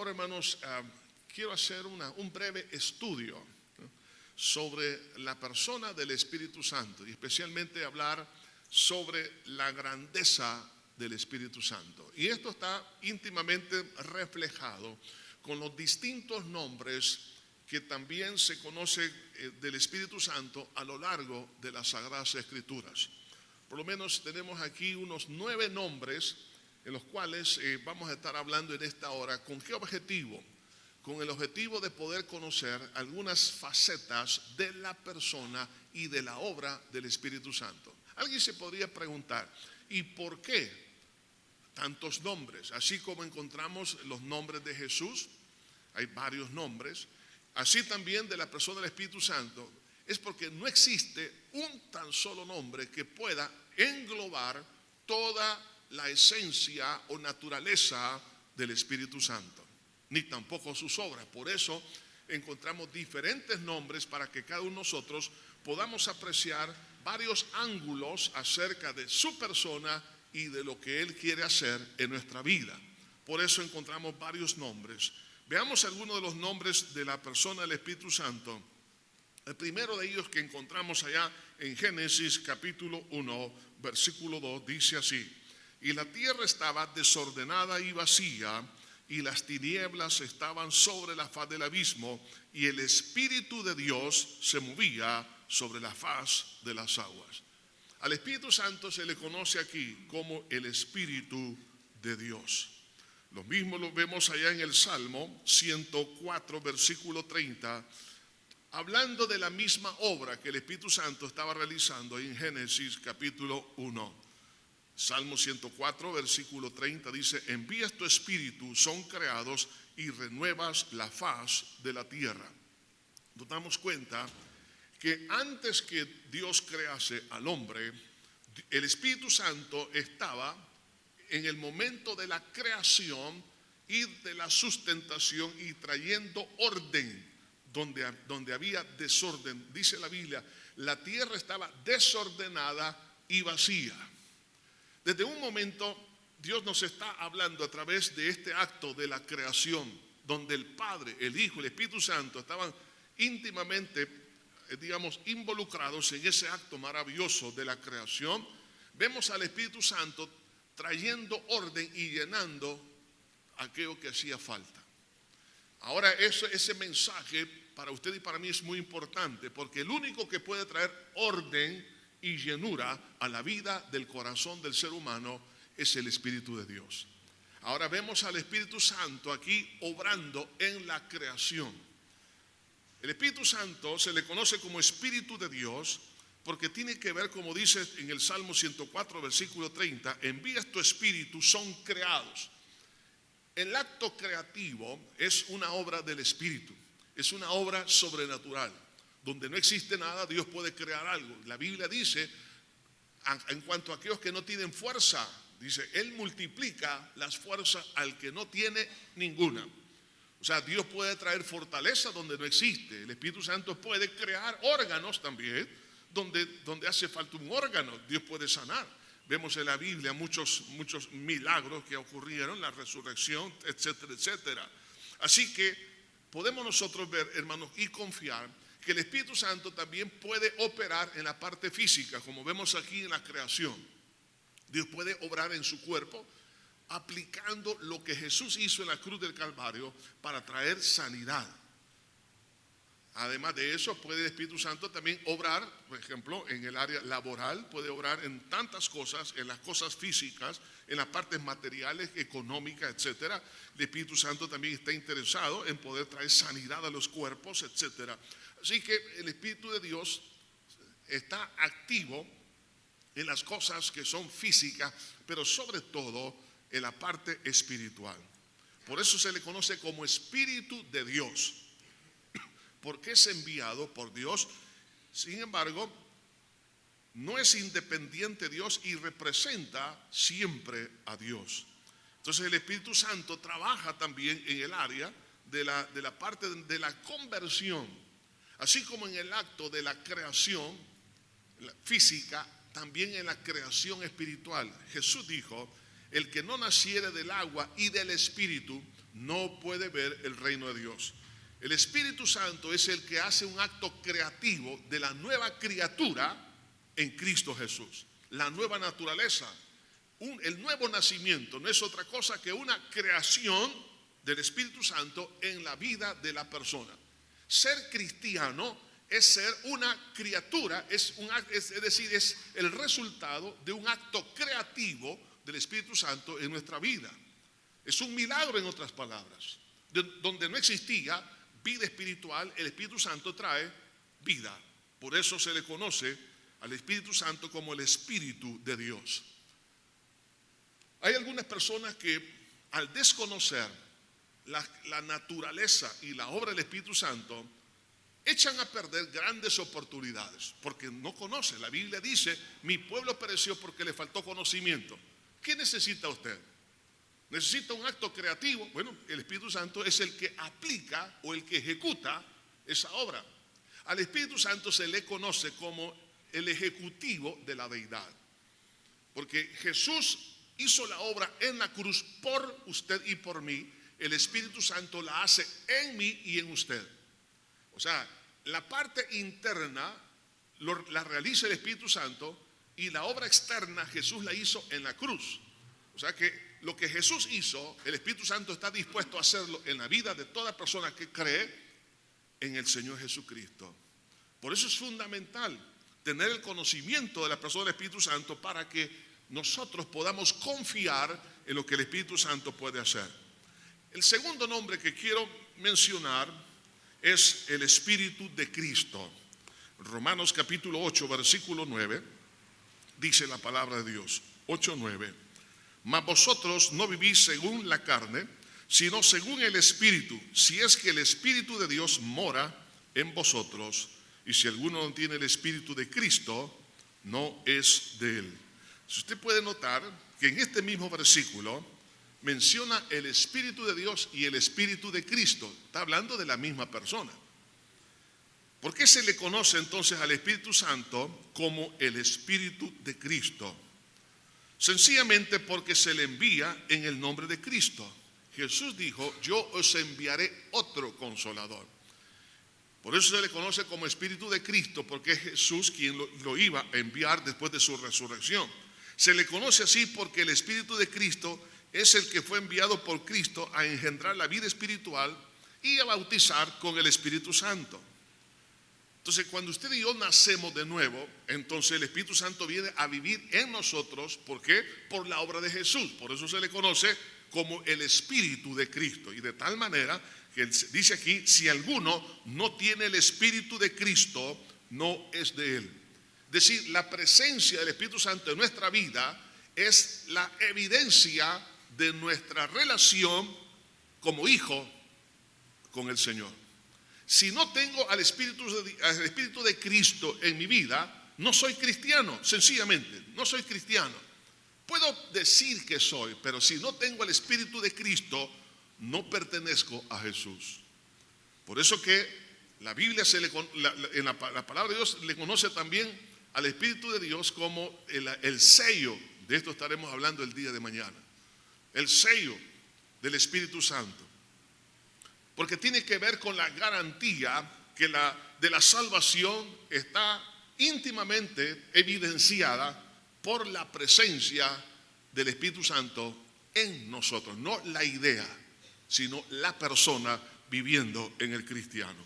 Ahora, hermanos, quiero hacer un breve estudio, ¿no?, sobre la persona del Espíritu Santo y especialmente hablar sobre la grandeza del Espíritu Santo. Y esto está íntimamente reflejado con los distintos nombres que también se conoce del Espíritu Santo a lo largo de las Sagradas Escrituras. Por lo menos tenemos aquí unos 9 nombres en los cuales vamos a estar hablando en esta hora. ¿Con qué objetivo? Con el objetivo de poder conocer algunas facetas de la persona y de la obra del Espíritu Santo. Alguien se podría preguntar, ¿y por qué tantos nombres? Así como encontramos los nombres de Jesús, hay varios nombres, así también de la persona del Espíritu Santo. Es porque no existe un tan solo nombre que pueda englobar toda la esencia o naturaleza del Espíritu Santo, ni tampoco sus obras. Por eso encontramos diferentes nombres para que cada uno de nosotros podamos apreciar varios ángulos acerca de su persona y de lo que Él quiere hacer en nuestra vida. Por eso encontramos varios nombres. Veamos algunos de los nombres de la persona del Espíritu Santo. El primero de ellos que encontramos allá en Génesis capítulo 1, versículo 2, dice así: y la tierra estaba desordenada y vacía, y las tinieblas estaban sobre la faz del abismo, y el Espíritu de Dios se movía sobre la faz de las aguas. Al Espíritu Santo se le conoce aquí como el Espíritu de Dios. Lo mismo lo vemos allá en el Salmo 104, versículo 30, hablando de la misma obra que el Espíritu Santo estaba realizando en Génesis capítulo 1. Salmo 104, versículo 30 dice: envías tu espíritu, son creados y renuevas la faz de la tierra. Nos damos cuenta que antes que Dios crease al hombre, el Espíritu Santo estaba en el momento de la creación y de la sustentación y trayendo orden donde había desorden. Dice la Biblia, la tierra estaba desordenada y vacía. Desde un momento Dios nos está hablando a través de este acto de la creación, donde el Padre, el Hijo y el Espíritu Santo estaban íntimamente, involucrados en ese acto maravilloso de la creación. Vemos al Espíritu Santo trayendo orden y llenando aquello que hacía falta. Ahora ese mensaje para usted y para mí es muy importante, porque el único que puede traer orden y llenura a la vida del corazón del ser humano es el Espíritu de Dios. Ahora vemos al Espíritu Santo aquí obrando en la creación. El Espíritu Santo se le conoce como Espíritu de Dios porque tiene que ver, como dice en el Salmo 104, versículo 30, envías tu espíritu, son creados. El acto creativo es una obra del Espíritu, es una obra sobrenatural. Donde no existe nada, Dios puede crear algo. La Biblia dice, en cuanto a aquellos que no tienen fuerza, dice, Él multiplica las fuerzas al que no tiene ninguna. O sea, Dios puede traer fortaleza donde no existe. El Espíritu Santo puede crear órganos también, donde hace falta un órgano. Dios puede sanar. Vemos en la Biblia muchos milagros que ocurrieron, la resurrección, etcétera, etcétera. Así que podemos nosotros ver, hermanos, y confiar que el Espíritu Santo también puede operar en la parte física, como vemos aquí en la creación. Dios puede obrar en su cuerpo, aplicando lo que Jesús hizo en la cruz del Calvario para traer sanidad. Además de eso, puede el Espíritu Santo también obrar, por ejemplo, en el área laboral, puede obrar en tantas cosas, en las cosas físicas, en las partes materiales, económicas, etcétera. El Espíritu Santo también está interesado en poder traer sanidad a los cuerpos, etcétera. Así que el Espíritu de Dios está activo en las cosas que son físicas, pero sobre todo en la parte espiritual. Por eso se le conoce como Espíritu de Dios, porque es enviado por Dios. Sin embargo, no es independiente de Dios y representa siempre a Dios. Entonces el Espíritu Santo trabaja también en el área de la parte de la conversión. Así como en el acto de la creación física, también en la creación espiritual. Jesús dijo, el que no naciere del agua y del Espíritu no puede ver el reino de Dios. El Espíritu Santo es el que hace un acto creativo de la nueva criatura en Cristo Jesús. La nueva naturaleza, el nuevo nacimiento no es otra cosa que una creación del Espíritu Santo en la vida de la persona. Ser cristiano es ser una criatura, es decir, es el resultado de un acto creativo del Espíritu Santo en nuestra vida. Es un milagro, en otras palabras. Donde no existía vida espiritual, el Espíritu Santo trae vida. Por eso se le conoce al Espíritu Santo como el Espíritu de Dios. Hay algunas personas que al desconocer la naturaleza y la obra del Espíritu Santo echan a perder grandes oportunidades porque no conocen. La Biblia dice: mi pueblo pereció porque le faltó conocimiento. ¿Qué necesita usted? ¿Necesita un acto creativo? Bueno, el Espíritu Santo es el que aplica o el que ejecuta esa obra. Al Espíritu Santo se le conoce como el ejecutivo de la deidad, porque Jesús hizo la obra en la cruz por usted y por mí. El Espíritu Santo la hace en mí y en usted. O sea, la parte interna la realiza el Espíritu Santo y la obra externa Jesús la hizo en la cruz. O sea que lo que Jesús hizo, el Espíritu Santo está dispuesto a hacerlo en la vida de toda persona que cree en el Señor Jesucristo. Por eso es fundamental tener el conocimiento de la persona del Espíritu Santo para que nosotros podamos confiar en lo que el Espíritu Santo puede hacer. El segundo nombre que quiero mencionar es el Espíritu de Cristo. Romanos capítulo 8, versículo 9, dice la palabra de Dios, 8:9. Mas vosotros no vivís según la carne, sino según el Espíritu, si es que el Espíritu de Dios mora en vosotros. Y si alguno no tiene el Espíritu de Cristo, no es de él. Si usted puede notar que en este mismo versículo menciona el Espíritu de Dios y el Espíritu de Cristo. Está hablando de la misma persona. ¿Por qué se le conoce entonces al Espíritu Santo como el Espíritu de Cristo? Sencillamente porque se le envía en el nombre de Cristo. Jesús dijo: yo os enviaré otro consolador. Por eso se le conoce como Espíritu de Cristo, porque es Jesús quien lo iba a enviar después de su resurrección. Se le conoce así porque el Espíritu de Cristo es el que fue enviado por Cristo a engendrar la vida espiritual y a bautizar con el Espíritu Santo. Entonces, cuando usted y yo nacemos de nuevo, entonces el Espíritu Santo viene a vivir en nosotros. ¿Por qué? Por la obra de Jesús. Por eso se le conoce como el Espíritu de Cristo. Y de tal manera que dice aquí: si alguno no tiene el Espíritu de Cristo, no es de él. Es decir, la presencia del Espíritu Santo en nuestra vida es la evidencia de nuestra relación como hijo con el Señor. Si no tengo al Espíritu de Cristo en mi vida, no soy cristiano, sencillamente, no soy cristiano. Puedo decir que soy, pero si no tengo el Espíritu de Cristo, no pertenezco a Jesús. Por eso que la Biblia, en la palabra de Dios, le conoce también al Espíritu de Dios como el sello. De esto estaremos hablando el día de mañana. El sello del Espíritu Santo. Porque tiene que ver con la garantía que de la salvación está íntimamente evidenciada por la presencia del Espíritu Santo en nosotros. No la idea, sino la persona viviendo en el cristiano.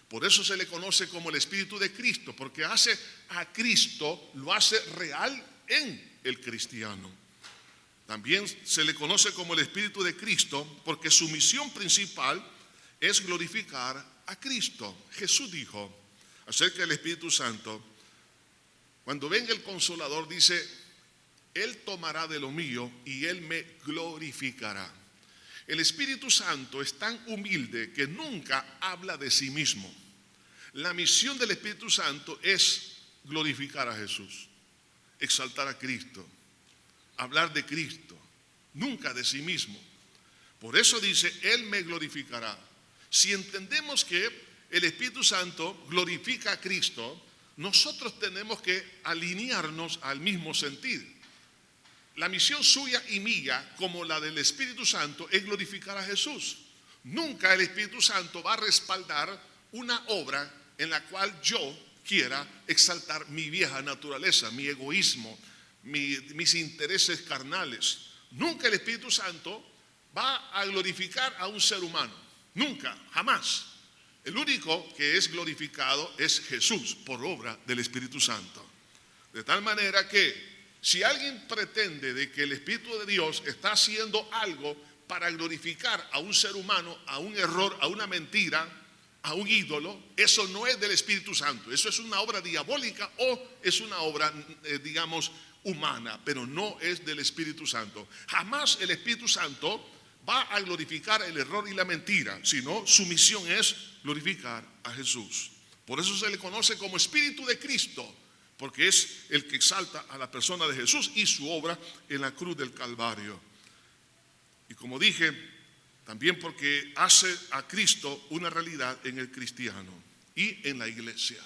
Por eso se le conoce como el Espíritu de Cristo, porque hace a Cristo, lo hace real en el cristiano. También se le conoce como el Espíritu de Cristo porque su misión principal es glorificar a Cristo. Jesús dijo acerca del Espíritu Santo: cuando venga el Consolador, dice, Él tomará de lo mío y Él me glorificará. El Espíritu Santo es tan humilde que nunca habla de sí mismo. La misión del Espíritu Santo es glorificar a Jesús, exaltar a Cristo, hablar de Cristo, nunca de sí mismo. Por eso dice, Él me glorificará. Si entendemos que el Espíritu Santo glorifica a Cristo, nosotros tenemos que alinearnos al mismo sentir. La misión suya y mía, como la del Espíritu Santo, es glorificar a Jesús. nunca el Espíritu Santo va a respaldar una obra en la cual yo quiera exaltar mi vieja naturaleza, mi egoísmo, mis intereses carnales. Nunca el Espíritu Santo va a glorificar a un ser humano. Nunca, jamás. El único que es glorificado es Jesús por obra del Espíritu Santo. De tal manera que si alguien pretende de que el Espíritu de Dios está haciendo algo para glorificar a un ser humano, a un error, a una mentira, a un ídolo, eso no es del Espíritu Santo. Eso es una obra diabólica o es una obra, digamos, humana, pero no es del Espíritu Santo. Jamás el Espíritu Santo va a glorificar el error y la mentira, sino su misión es glorificar a Jesús. Por eso se le conoce como Espíritu de Cristo, porque es el que exalta a la persona de Jesús y su obra en la cruz del Calvario. Y como dije, también porque hace a Cristo una realidad en el cristiano y en la iglesia.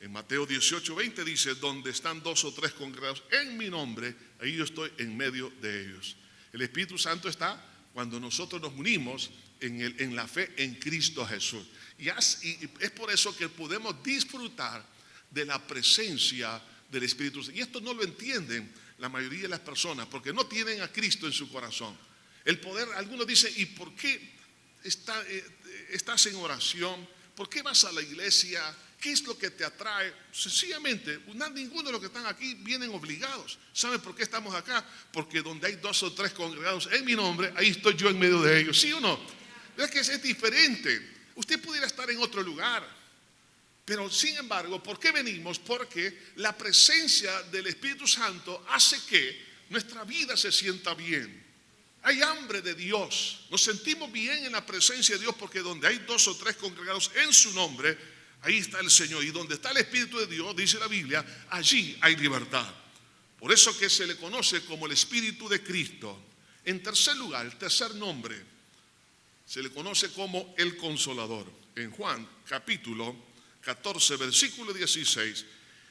En Mateo 18:20 dice, donde están 2 o 3 congregados en mi nombre, ahí yo estoy en medio de ellos. El Espíritu Santo está cuando nosotros nos unimos en la fe en Cristo Jesús. Y es por eso que podemos disfrutar de la presencia del Espíritu Santo. Y esto no lo entienden la mayoría de las personas porque no tienen a Cristo en su corazón. El poder, algunos dicen, ¿y por qué estás en oración? ¿Por qué vas a la iglesia? ¿Qué es lo que te atrae? Sencillamente, ninguno de los que están aquí vienen obligados. ¿Saben por qué estamos acá? Porque donde hay 2 o 3 congregados en mi nombre, ahí estoy yo en medio de ellos. ¿Sí o no? Es que es diferente. Usted pudiera estar en otro lugar. Pero sin embargo, ¿por qué venimos? Porque la presencia del Espíritu Santo hace que nuestra vida se sienta bien. Hay hambre de Dios. Nos sentimos bien en la presencia de Dios porque donde hay 2 o 3 congregados en su nombre, ahí está el Señor. Y donde está el Espíritu de Dios, dice la Biblia, allí hay libertad. Por eso que se le conoce como el Espíritu de Cristo. En tercer lugar, el tercer nombre, se le conoce como el Consolador. En Juan capítulo 14, versículo 16,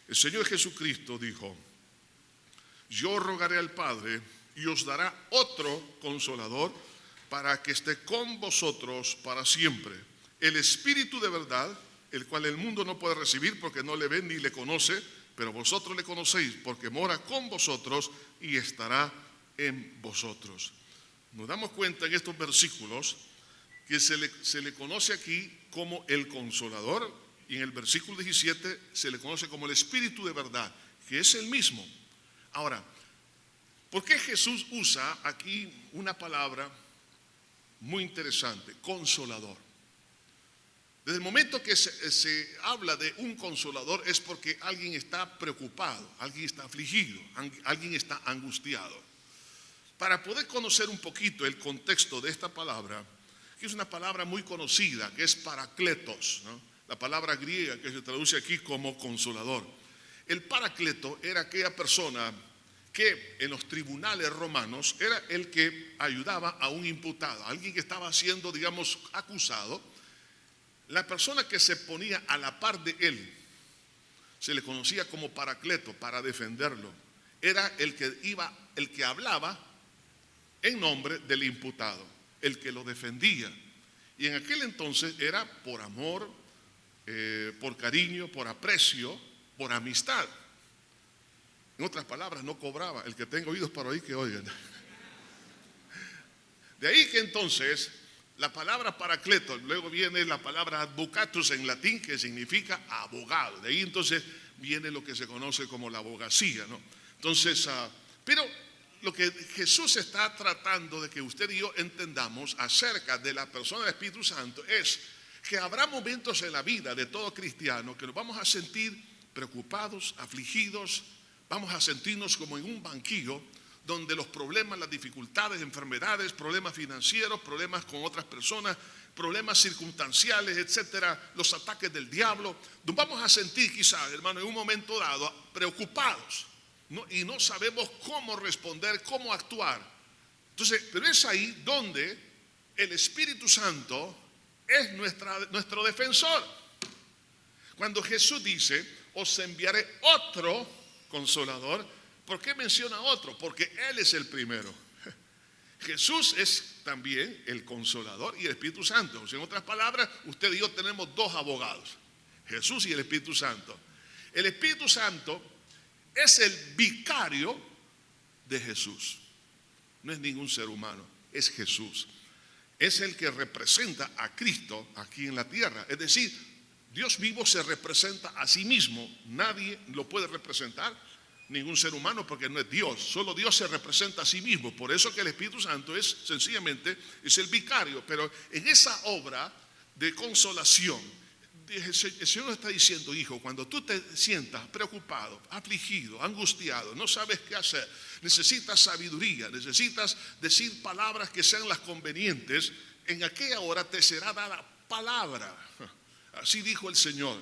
el Señor Jesucristo dijo, yo rogaré al Padre y os dará otro Consolador para que esté con vosotros para siempre. El Espíritu de verdad, el cual el mundo no puede recibir porque no le ve ni le conoce, pero vosotros le conocéis porque mora con vosotros y estará en vosotros. Nos damos cuenta en estos versículos que se le conoce aquí como el Consolador y en el versículo 17 se le conoce como el Espíritu de verdad, que es el mismo. Ahora, ¿por qué Jesús usa aquí una palabra muy interesante? Consolador. Desde el momento que se habla de un consolador es porque alguien está preocupado, alguien está afligido, alguien está angustiado. Para poder conocer un poquito el contexto de esta palabra, que es una palabra muy conocida, que es parakletos, ¿no? La palabra griega que se traduce aquí como consolador. El parakleto era aquella persona que en los tribunales romanos era el que ayudaba a un imputado, alguien que estaba siendo, digamos, acusado. La persona que se ponía a la par de él se le conocía como parakleto para defenderlo. Era el que hablaba en nombre del imputado, el que lo defendía. Y en aquel entonces era por amor, por cariño, por aprecio, por amistad. En otras palabras, no cobraba. El que tenga oídos para oír, que oigan. De ahí que entonces la palabra paracleto, luego viene la palabra advocatus en latín, que significa abogado. De ahí entonces viene lo que se conoce como la abogacía, ¿no? Entonces, pero lo que Jesús está tratando de que usted y yo entendamos acerca de la persona del Espíritu Santo es que habrá momentos en la vida de todo cristiano que nos vamos a sentir preocupados, afligidos, vamos a sentirnos como en un banquillo donde los problemas, las dificultades, enfermedades, problemas financieros, problemas con otras personas, problemas circunstanciales, etcétera, los ataques del diablo, nos vamos a sentir quizás, hermano, en un momento dado preocupados, ¿no? Y no sabemos cómo responder, cómo actuar. Entonces, pero es ahí donde el Espíritu Santo es nuestro defensor. Cuando Jesús dice, os enviaré otro Consolador, ¿por qué menciona otro? Porque Él es el primero. Jesús es también el Consolador y el Espíritu Santo. O sea, en otras palabras, usted y yo tenemos dos abogados, Jesús y el Espíritu Santo. El Espíritu Santo es el vicario de Jesús. No es ningún ser humano, es Jesús. Es el que representa a Cristo aquí en la tierra. Es decir, Dios vivo se representa a sí mismo. Nadie lo puede representar, ningún ser humano, porque no es Dios. Solo Dios se representa a sí mismo. Por eso que el Espíritu Santo es sencillamente el vicario. Pero en esa obra de consolación, el Señor está diciendo: hijo, cuando tú te sientas preocupado, afligido, angustiado, no sabes qué hacer, necesitas sabiduría, necesitas decir palabras que sean las convenientes, en aquella hora te será dada palabra. Así dijo el Señor.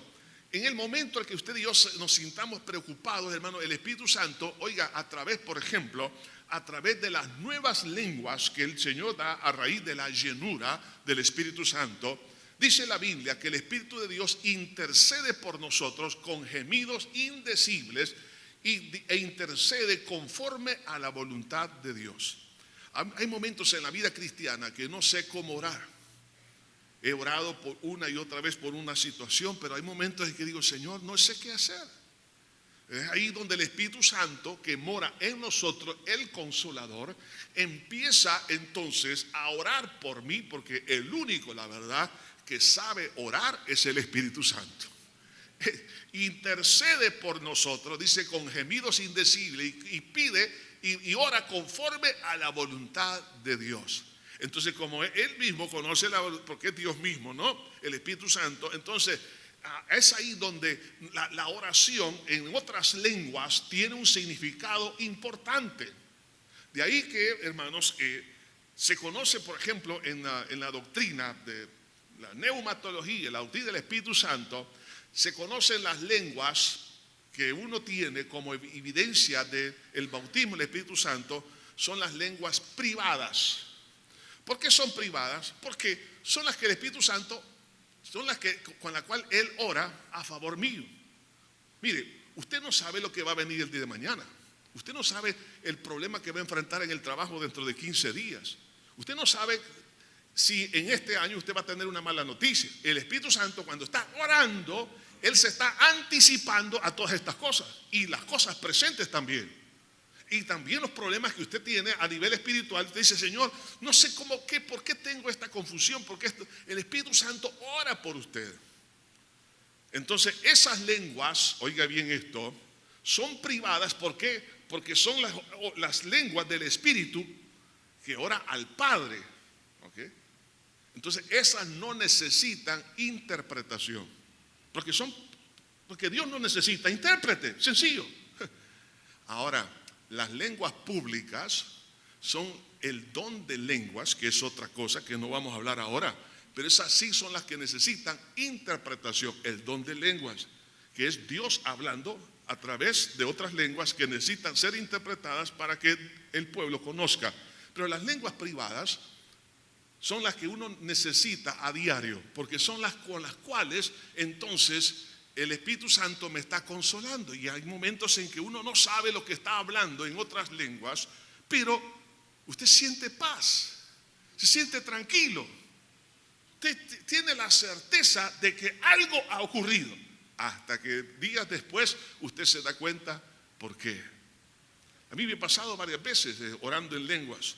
En el momento en que usted y yo nos sintamos preocupados, hermano, el Espíritu Santo, oiga, a través, por ejemplo, a través de las nuevas lenguas que el Señor da a raíz de la llenura del Espíritu Santo, dice la Biblia que el Espíritu de Dios intercede por nosotros con gemidos indecibles e intercede conforme a la voluntad de Dios. Hay momentos en la vida cristiana que no sé cómo orar. He orado por una y otra vez por una situación, pero hay momentos en que digo: Señor, no sé qué hacer. Es ahí donde el Espíritu Santo, que mora en nosotros, el Consolador, empieza entonces a orar por mí, porque el único, la verdad, que sabe orar es el Espíritu Santo. Intercede por nosotros, dice, con gemidos indecibles, y pide y ora conforme a la voluntad de Dios. Entonces, como Él mismo conoce porque es Dios mismo, ¿no? El Espíritu Santo. Entonces, es ahí donde la oración en otras lenguas tiene un significado importante. De ahí que, hermanos, se conoce, por ejemplo, en la doctrina de la neumatología, la doctrina del Espíritu Santo, se conocen las lenguas que uno tiene como evidencia del bautismo del Espíritu Santo. Son las lenguas privadas. ¿Por qué son privadas? Porque son las que el Espíritu Santo, son las que con la cual Él ora a favor mío. Mire, usted no sabe lo que va a venir el día de mañana. Usted no sabe el problema que va a enfrentar en el trabajo dentro de 15 días. Usted no sabe si en este año usted va a tener una mala noticia. El Espíritu Santo, cuando está orando, Él se está anticipando a todas estas cosas, y las cosas presentes también. Y también los problemas que usted tiene a nivel espiritual. Usted dice: Señor, no sé por qué tengo esta confusión, porque el Espíritu Santo ora por usted. Entonces, esas lenguas, oiga bien esto, son privadas. ¿Por qué? Porque son las lenguas del Espíritu que ora al Padre. ¿Okay? Entonces, esas no necesitan interpretación, porque Dios no necesita intérprete, sencillo. Ahora, las lenguas públicas son el don de lenguas, que es otra cosa que no vamos a hablar ahora, pero esas sí son las que necesitan interpretación. El don de lenguas, que es Dios hablando a través de otras lenguas que necesitan ser interpretadas para que el pueblo conozca. Pero las lenguas privadas son las que uno necesita a diario, porque son las con las cuales entonces el Espíritu Santo me está consolando. Y hay momentos en que uno no sabe lo que está hablando en otras lenguas, pero usted siente paz, se siente tranquilo. Usted tiene la certeza de que algo ha ocurrido, hasta que días después usted se da cuenta por qué. A mí me ha pasado varias veces orando en lenguas,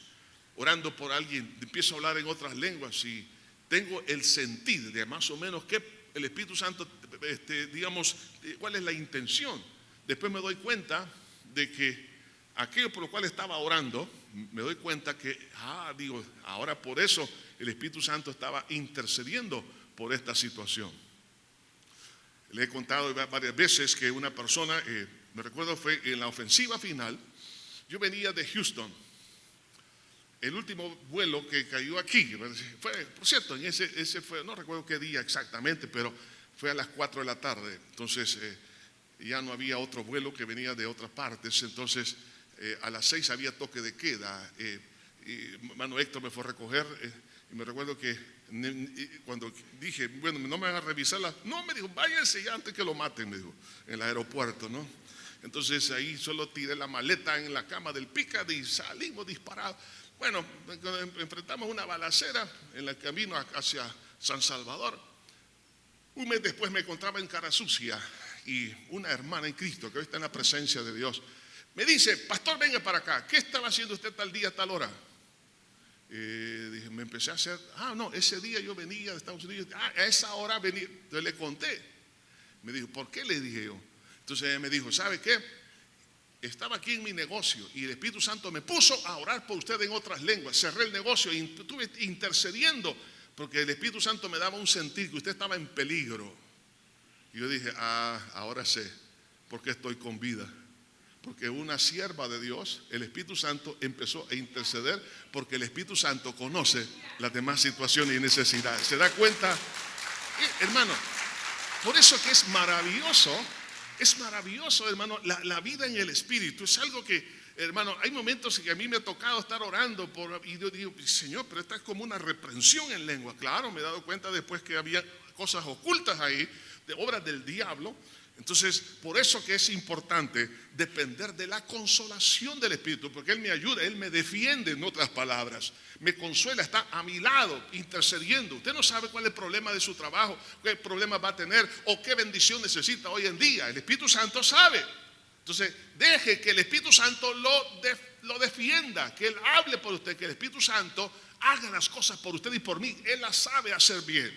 orando por alguien, empiezo a hablar en otras lenguas y tengo el sentir de más o menos qué el Espíritu Santo, digamos, cuál es la intención. Después me doy cuenta de que aquello por lo cual estaba orando, me doy cuenta que, digo, ahora por eso el Espíritu Santo estaba intercediendo por esta situación. Le he contado varias veces que una persona, me recuerdo fue en la ofensiva final, yo venía de Houston. El último vuelo que cayó aquí, fue, por cierto, ese fue, no recuerdo qué día exactamente, pero fue a las 4 de la tarde. Entonces ya no había otro vuelo que venía de otras partes. Entonces a las 6 había toque de queda. Y hermano Héctor me fue a recoger y me recuerdo que cuando dije, bueno, no me van a revisar no, me dijo, váyanse ya antes que lo maten, me dijo, en el aeropuerto, ¿no? Entonces ahí solo tiré la maleta en la cama del Picard y salimos disparados. Bueno, enfrentamos una balacera en el camino hacia San Salvador. Un mes después me encontraba en Cara Sucia y una hermana en Cristo que hoy está en la presencia de Dios me dice: pastor, venga para acá, ¿qué estaba haciendo usted tal día, tal hora? Dije, me empecé a hacer, no, ese día yo venía de Estados Unidos, a esa hora venía. Entonces le conté. Me dijo, ¿por qué? Le dije yo. Entonces ella me dijo, ¿sabe qué? Estaba aquí en mi negocio y el Espíritu Santo me puso a orar por usted en otras lenguas. Cerré el negocio y estuve intercediendo porque el Espíritu Santo me daba un sentir que usted estaba en peligro. Y yo dije, ahora sé por qué estoy con vida. Porque una sierva de Dios, el Espíritu Santo empezó a interceder porque el Espíritu Santo conoce las demás situaciones y necesidades. ¿Se da cuenta? Hermano, por eso que es maravilloso, hermano, la vida en el Espíritu. Es algo que, hermano, hay momentos en que a mí me ha tocado estar orando y yo digo, Señor, pero esta es como una reprensión en lengua. Claro, me he dado cuenta después que había cosas ocultas ahí, de obras del diablo. Entonces, por eso que es importante depender de la consolación del Espíritu, porque Él me ayuda, Él me defiende, en otras palabras, me consuela, está a mi lado, intercediendo. Usted no sabe cuál es el problema de su trabajo, qué problema va a tener o qué bendición necesita hoy en día. El Espíritu Santo sabe. Entonces, deje que el Espíritu Santo lo defienda, que Él hable por usted, que el Espíritu Santo haga las cosas por usted y por mí. Él las sabe hacer bien.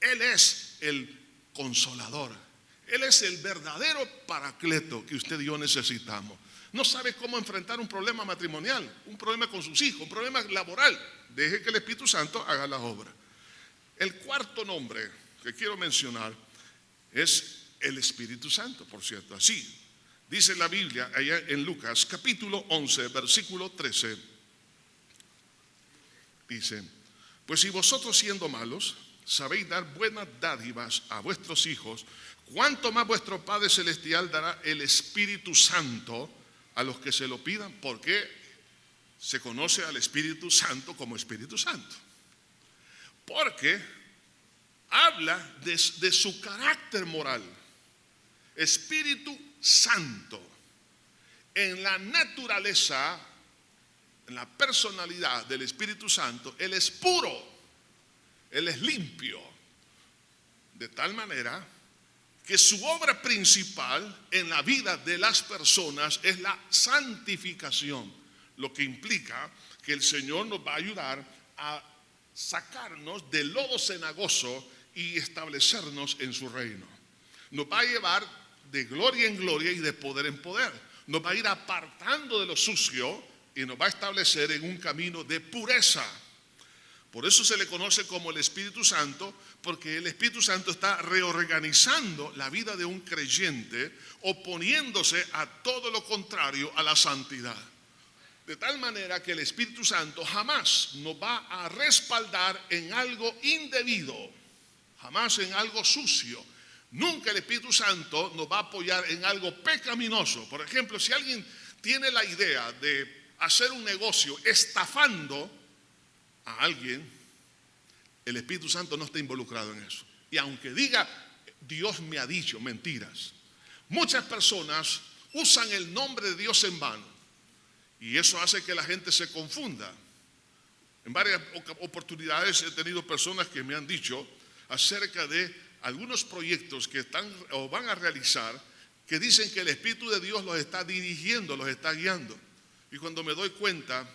Él es el consolador. Él es el verdadero paracleto que usted y yo necesitamos. No sabe cómo enfrentar un problema matrimonial, un problema con sus hijos, un problema laboral. Deje que el Espíritu Santo haga la obra. El cuarto nombre que quiero mencionar es el Espíritu Santo, por cierto. Así dice la Biblia allá en Lucas capítulo 11, versículo 13. Dice, pues si vosotros siendo malos sabéis dar buenas dádivas a vuestros hijos, ¿cuánto más vuestro Padre Celestial dará el Espíritu Santo a los que se lo pidan? Porque se conoce al Espíritu Santo como Espíritu Santo. Porque habla de su carácter moral. Espíritu Santo. En la naturaleza, en la personalidad del Espíritu Santo, Él es puro, Él es limpio. De tal manera que su obra principal en la vida de las personas es la santificación, lo que implica que el Señor nos va a ayudar a sacarnos del lodo cenagoso y establecernos en su reino. Nos va a llevar de gloria en gloria y de poder en poder. Nos va a ir apartando de lo sucio y nos va a establecer en un camino de pureza. Por eso se le conoce como el Espíritu Santo, porque el Espíritu Santo está reorganizando la vida de un creyente, oponiéndose a todo lo contrario a la santidad. De tal manera que el Espíritu Santo jamás nos va a respaldar en algo indebido, jamás en algo sucio. Nunca el Espíritu Santo nos va a apoyar en algo pecaminoso. Por ejemplo, si alguien tiene la idea de hacer un negocio estafando a alguien, el Espíritu Santo no está involucrado en eso. Y aunque diga, Dios me ha dicho, mentiras. Muchas personas usan el nombre de Dios en vano. Y eso hace que la gente se confunda. En varias oportunidades he tenido personas que me han dicho acerca de algunos proyectos que están o van a realizar, que dicen que el Espíritu de Dios los está dirigiendo, los está guiando. Y cuando me doy cuenta,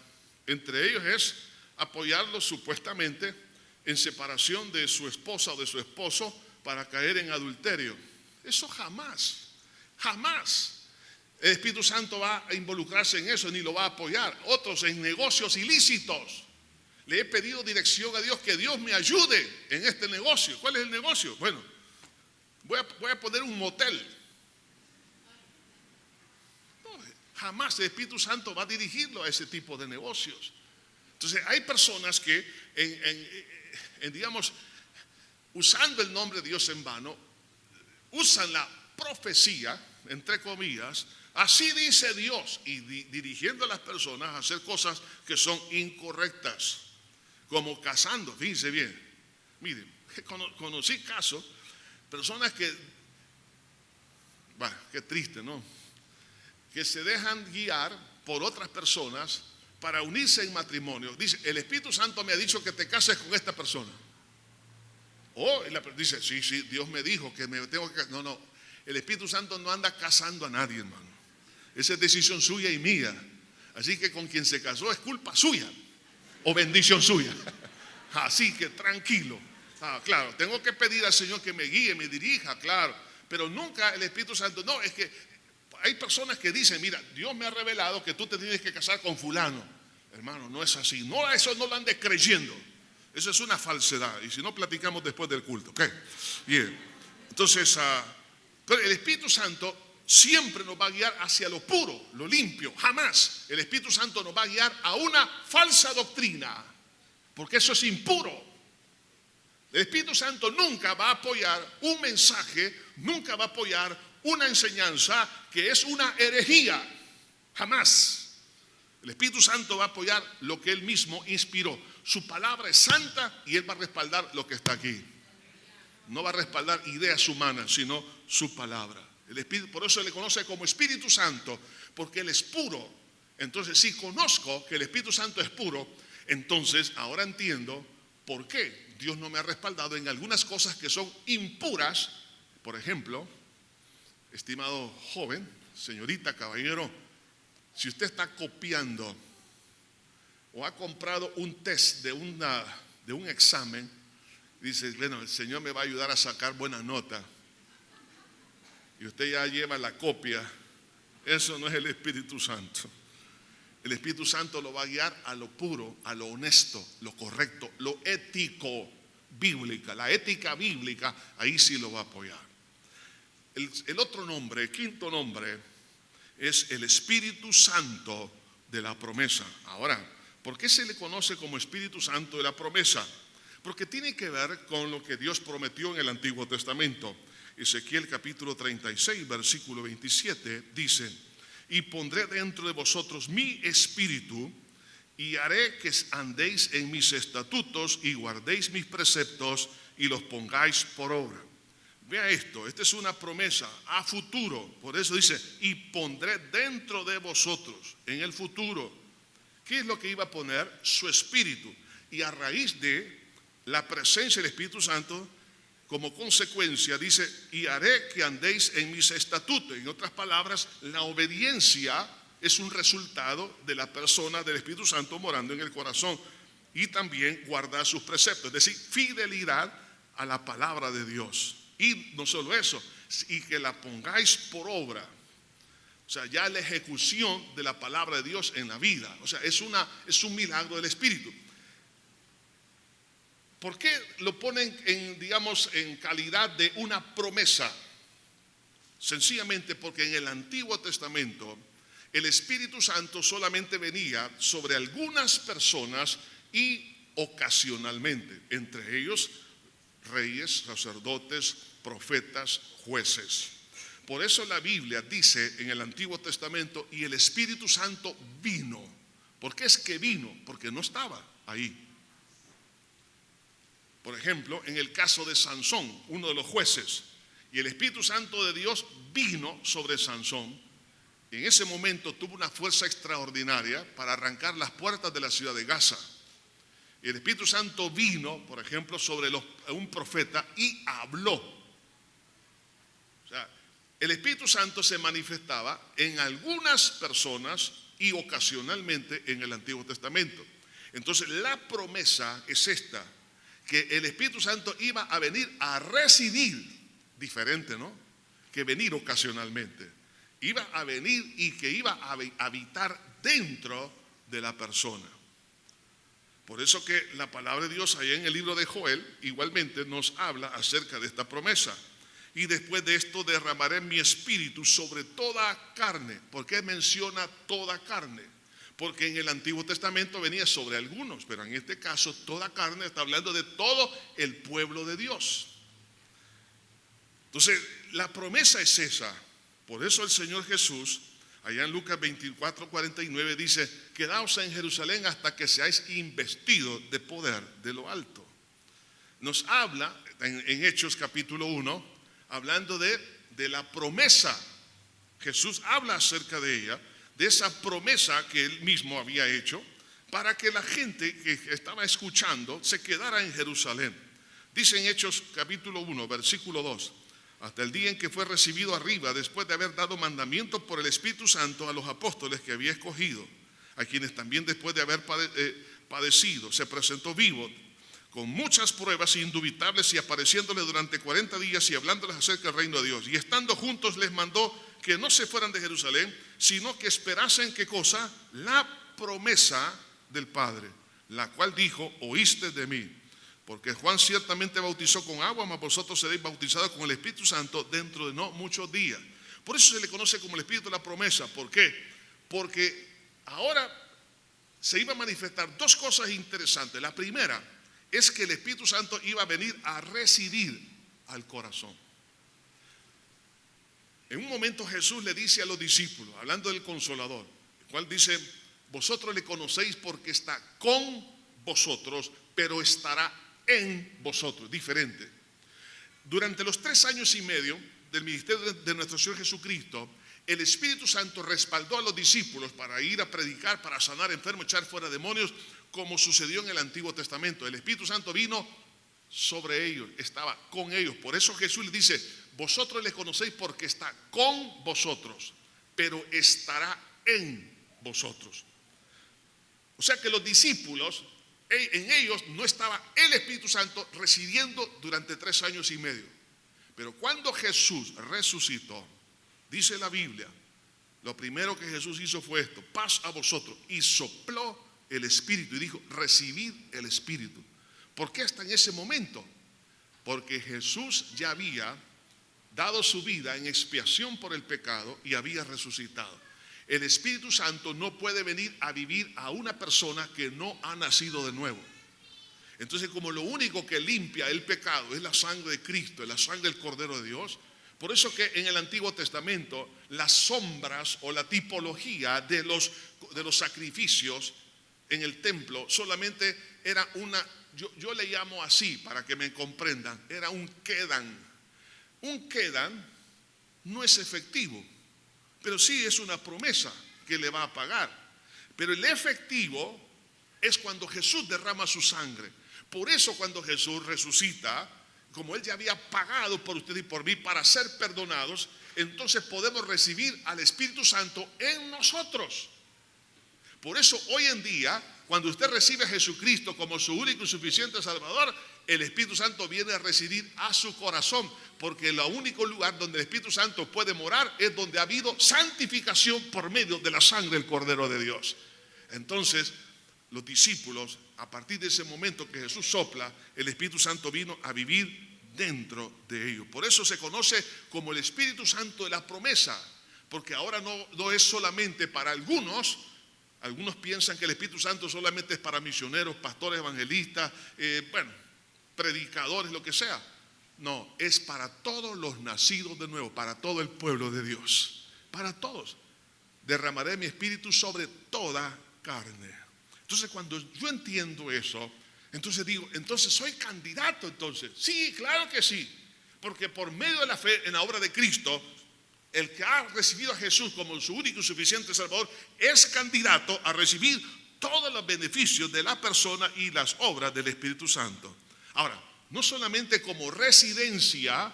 entre ellos es apoyarlos supuestamente en separación de su esposa o de su esposo para caer en adulterio. Eso jamás, jamás el Espíritu Santo va a involucrarse en eso ni lo va a apoyar. Otros en negocios ilícitos. Le he pedido dirección a Dios, que Dios me ayude en este negocio. ¿Cuál es el negocio? Bueno, voy a poner un motel. No, jamás el Espíritu Santo va a dirigirlo a ese tipo de negocios. Entonces hay personas que, digamos, usando el nombre de Dios en vano, usan la profecía, entre comillas, así dice Dios, y dirigiendo a las personas a hacer cosas que son incorrectas, como casando. Fíjense bien, miren, conocí casos, personas que, bueno, qué triste, ¿no? Que se dejan guiar por otras personas para unirse en matrimonio. Dice, el Espíritu Santo me ha dicho que te cases con esta persona. O dice, sí, Dios me dijo que me tengo que casar. No, el Espíritu Santo no anda casando a nadie, hermano. Esa es decisión suya y mía. Así que con quien se casó es culpa suya o bendición suya. Así que tranquilo. Claro, tengo que pedir al Señor que me guíe, me dirija, claro. Pero nunca el Espíritu Santo, no, es que hay personas que dicen, mira, Dios me ha revelado que tú te tienes que casar con fulano. Hermano, no es así. No, eso no lo andes creyendo. Eso es una falsedad. Y si no, platicamos después del culto. ¿Ok? Bien. Entonces, pero el Espíritu Santo siempre nos va a guiar hacia lo puro, lo limpio. Jamás el Espíritu Santo nos va a guiar a una falsa doctrina, porque eso es impuro. El Espíritu Santo nunca va a apoyar un mensaje, nunca va a apoyar una enseñanza que es una herejía. Jamás. El Espíritu Santo va a apoyar lo que Él mismo inspiró. Su palabra es santa y Él va a respaldar lo que está aquí. No va a respaldar ideas humanas, sino su palabra. El Espíritu, por eso se le conoce como Espíritu Santo, porque Él es puro. Entonces, si conozco que el Espíritu Santo es puro, entonces ahora entiendo por qué Dios no me ha respaldado en algunas cosas que son impuras. Por ejemplo, estimado joven, señorita, caballero, si usted está copiando o ha comprado un test de un examen, dice, bueno, el Señor me va a ayudar a sacar buena nota, y usted ya lleva la copia, eso no es el Espíritu Santo. El Espíritu Santo lo va a guiar a lo puro, a lo honesto, lo correcto, lo ético, bíblica. La ética bíblica, ahí sí lo va a apoyar. El otro nombre, el quinto nombre, es el Espíritu Santo de la promesa. Ahora, ¿por qué se le conoce como Espíritu Santo de la promesa? Porque tiene que ver con lo que Dios prometió en el Antiguo Testamento. Ezequiel capítulo 36, versículo 27 dice: y pondré dentro de vosotros mi espíritu y haré que andéis en mis estatutos y guardéis mis preceptos y los pongáis por obra. Vea esto, esta es una promesa a futuro. Por eso dice, y pondré dentro de vosotros en el futuro. ¿Qué es lo que iba a poner? Su espíritu. Y a raíz de la presencia del Espíritu Santo, como consecuencia, dice, y haré que andéis en mis estatutos. En otras palabras, la obediencia es un resultado de la persona del Espíritu Santo morando en el corazón. Y también guardar sus preceptos, es decir, fidelidad a la palabra de Dios. Y no solo eso, y que la pongáis por obra. O sea, ya la ejecución de la palabra de Dios en la vida. O sea, es un milagro del Espíritu. ¿Por qué lo ponen en calidad de una promesa? Sencillamente porque en el Antiguo Testamento el Espíritu Santo solamente venía sobre algunas personas y ocasionalmente, entre ellos reyes, sacerdotes, profetas, jueces. Por eso la Biblia dice en el Antiguo Testamento, y el Espíritu Santo vino. ¿Por qué es que vino? Porque no estaba ahí. Por ejemplo, en el caso de Sansón, uno de los jueces, y el Espíritu Santo de Dios vino sobre Sansón. Y en ese momento tuvo una fuerza extraordinaria para arrancar las puertas de la ciudad de Gaza. Y el Espíritu Santo vino, por ejemplo, sobre un profeta y habló. O sea, el Espíritu Santo se manifestaba en algunas personas y ocasionalmente en el Antiguo Testamento. Entonces, la promesa es esta, que el Espíritu Santo iba a venir a residir, diferente, ¿no?, que venir ocasionalmente. Iba a venir y que iba a habitar dentro de la persona. Por eso que la palabra de Dios allá en el libro de Joel igualmente nos habla acerca de esta promesa. Y después de esto derramaré mi espíritu sobre toda carne. ¿Por qué menciona toda carne? Porque en el Antiguo Testamento venía sobre algunos, pero en este caso toda carne está hablando de todo el pueblo de Dios. Entonces, la promesa es esa. Por eso el Señor Jesús, allá en Lucas 24:49 dice, quedaos en Jerusalén hasta que seáis investidos de poder de lo alto. Nos habla en Hechos capítulo 1, hablando de la promesa. Jesús habla acerca de ella, de esa promesa que él mismo había hecho, para que la gente que estaba escuchando se quedara en Jerusalén. Dice en Hechos capítulo 1, versículo 2, hasta el día en que fue recibido arriba, después de haber dado mandamiento por el Espíritu Santo a los apóstoles que había escogido, a quienes también después de haber padecido, se presentó vivo, con muchas pruebas indubitables y apareciéndole durante 40 días y hablándoles acerca del reino de Dios. Y estando juntos les mandó que no se fueran de Jerusalén, sino que esperasen, ¿qué cosa? La promesa del Padre, la cual dijo, oíste de mí. Porque Juan ciertamente bautizó con agua, mas vosotros seréis bautizados con el Espíritu Santo dentro de no muchos días. Por eso se le conoce como el Espíritu de la promesa. ¿Por qué? Porque ahora se iba a manifestar dos cosas interesantes. La primera es que el Espíritu Santo iba a venir a residir al corazón. En un momento Jesús le dice a los discípulos, hablando del Consolador, el cual dice, vosotros le conocéis porque está con vosotros, pero estará en vosotros, diferente. Durante los 3 años y medio del ministerio de nuestro Señor Jesucristo, el Espíritu Santo respaldó a los discípulos para ir a predicar, para sanar enfermos, echar fuera demonios, como sucedió en el Antiguo Testamento. El Espíritu Santo vino sobre ellos, estaba con ellos. Por eso Jesús les dice, vosotros le conocéis porque está con vosotros, pero estará en vosotros. O sea que los discípulos, en ellos no estaba el Espíritu Santo residiendo durante 3 años y medio. Pero cuando Jesús resucitó, dice la Biblia, lo primero que Jesús hizo fue esto, paz a vosotros, y sopló el Espíritu y dijo, recibid el Espíritu. ¿Por qué hasta en ese momento? Porque Jesús ya había dado su vida en expiación por el pecado y había resucitado. El Espíritu Santo no puede venir a vivir a una persona que no ha nacido de nuevo. Entonces, como lo único que limpia el pecado es la sangre de Cristo, es la sangre del Cordero de Dios, por eso que en el Antiguo Testamento las sombras o la tipología de los sacrificios en el templo solamente era una, yo le llamo así para que me comprendan, era un kedan. Un kedan no es efectivo, pero sí es una promesa que le va a pagar. Pero el efectivo es cuando Jesús derrama su sangre. Por eso cuando Jesús resucita, como Él ya había pagado por usted y por mí para ser perdonados, entonces podemos recibir al Espíritu Santo en nosotros. Por eso hoy en día, cuando usted recibe a Jesucristo como su único y suficiente Salvador, el Espíritu Santo viene a residir a su corazón, porque el único lugar donde el Espíritu Santo puede morar es donde ha habido santificación por medio de la sangre del Cordero de Dios. Entonces, los discípulos, a partir de ese momento que Jesús sopla, el Espíritu Santo vino a vivir dentro de ellos. Por eso se conoce como el Espíritu Santo de la promesa, porque ahora no es solamente para algunos. Algunos piensan que el Espíritu Santo solamente es para misioneros, pastores, evangelistas, predicadores, lo que sea. No, es para todos los nacidos de nuevo, para todo el pueblo de Dios, para todos. Derramaré mi espíritu sobre toda carne. Entonces, cuando yo entiendo eso, entonces digo, entonces soy candidato entonces. Sí, claro que sí, porque por medio de la fe en la obra de Cristo, el que ha recibido a Jesús como su único y suficiente Salvador es candidato a recibir todos los beneficios de la persona y las obras del Espíritu Santo. Ahora, no solamente como residencia,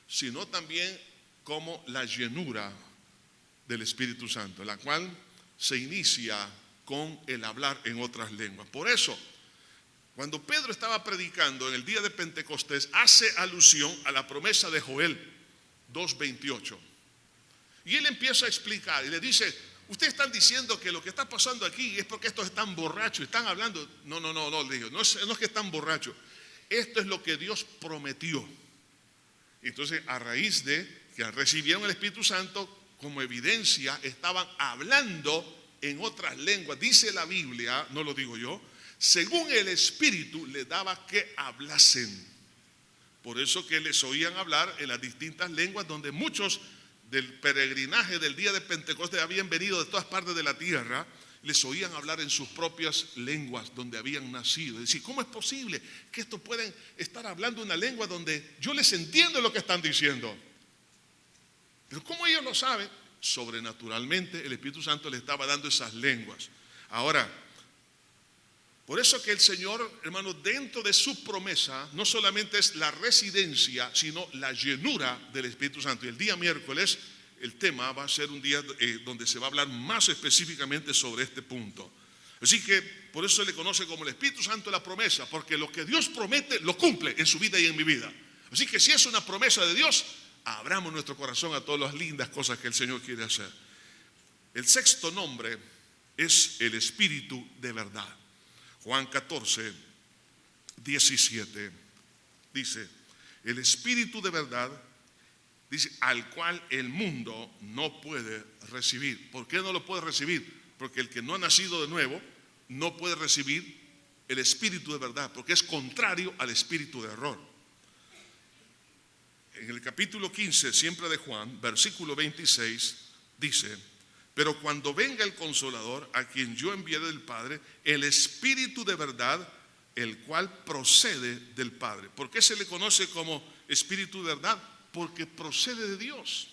sino también como la llenura del Espíritu Santo, la cual se inicia con el hablar en otras lenguas. Por eso, cuando Pedro estaba predicando en el día de Pentecostés, hace alusión a la promesa de Joel 2:28. Y él empieza a explicar y le dice, ustedes están diciendo que lo que está pasando aquí es porque estos están borrachos, están hablando. No, le digo, no es que están borrachos. Esto es lo que Dios prometió. Entonces, a raíz de que recibieron el Espíritu Santo, como evidencia, estaban hablando en otras lenguas. Dice la Biblia, no lo digo yo, según el Espíritu les daba que hablasen. Por eso que les oían hablar en las distintas lenguas, donde muchos del peregrinaje del día de Pentecostés habían venido de todas partes de la tierra, les oían hablar en sus propias lenguas donde habían nacido. Es decir, ¿cómo es posible que estos pueden estar hablando una lengua donde yo les entiendo lo que están diciendo? Pero ¿cómo ellos lo saben? sobrenaturalmente el Espíritu Santo le estaba dando esas lenguas. Ahora, por eso que el Señor, hermano, dentro de su promesa, no solamente es la residencia, sino la llenura del Espíritu Santo. Y el día miércoles, el tema va a ser un día donde se va a hablar más específicamente sobre este punto. Así que por eso se le conoce como el Espíritu Santo de la promesa, porque lo que Dios promete lo cumple en su vida y en mi vida. Así que si es una promesa de Dios, abramos nuestro corazón a todas las lindas cosas que el Señor quiere hacer. El sexto nombre es el Espíritu de verdad. Juan 14, 17 dice, el Espíritu de verdad, dice, al cual el mundo no puede recibir. ¿Por qué no lo puede recibir? Porque el que no ha nacido de nuevo no puede recibir el Espíritu de verdad, porque es contrario al espíritu de error. En el capítulo 15, siempre de Juan, versículo 26, dice, pero cuando venga el Consolador, a quien yo enviaré del Padre, el Espíritu de verdad, el cual procede del Padre. ¿Por qué se le conoce como Espíritu de verdad? Porque procede de Dios.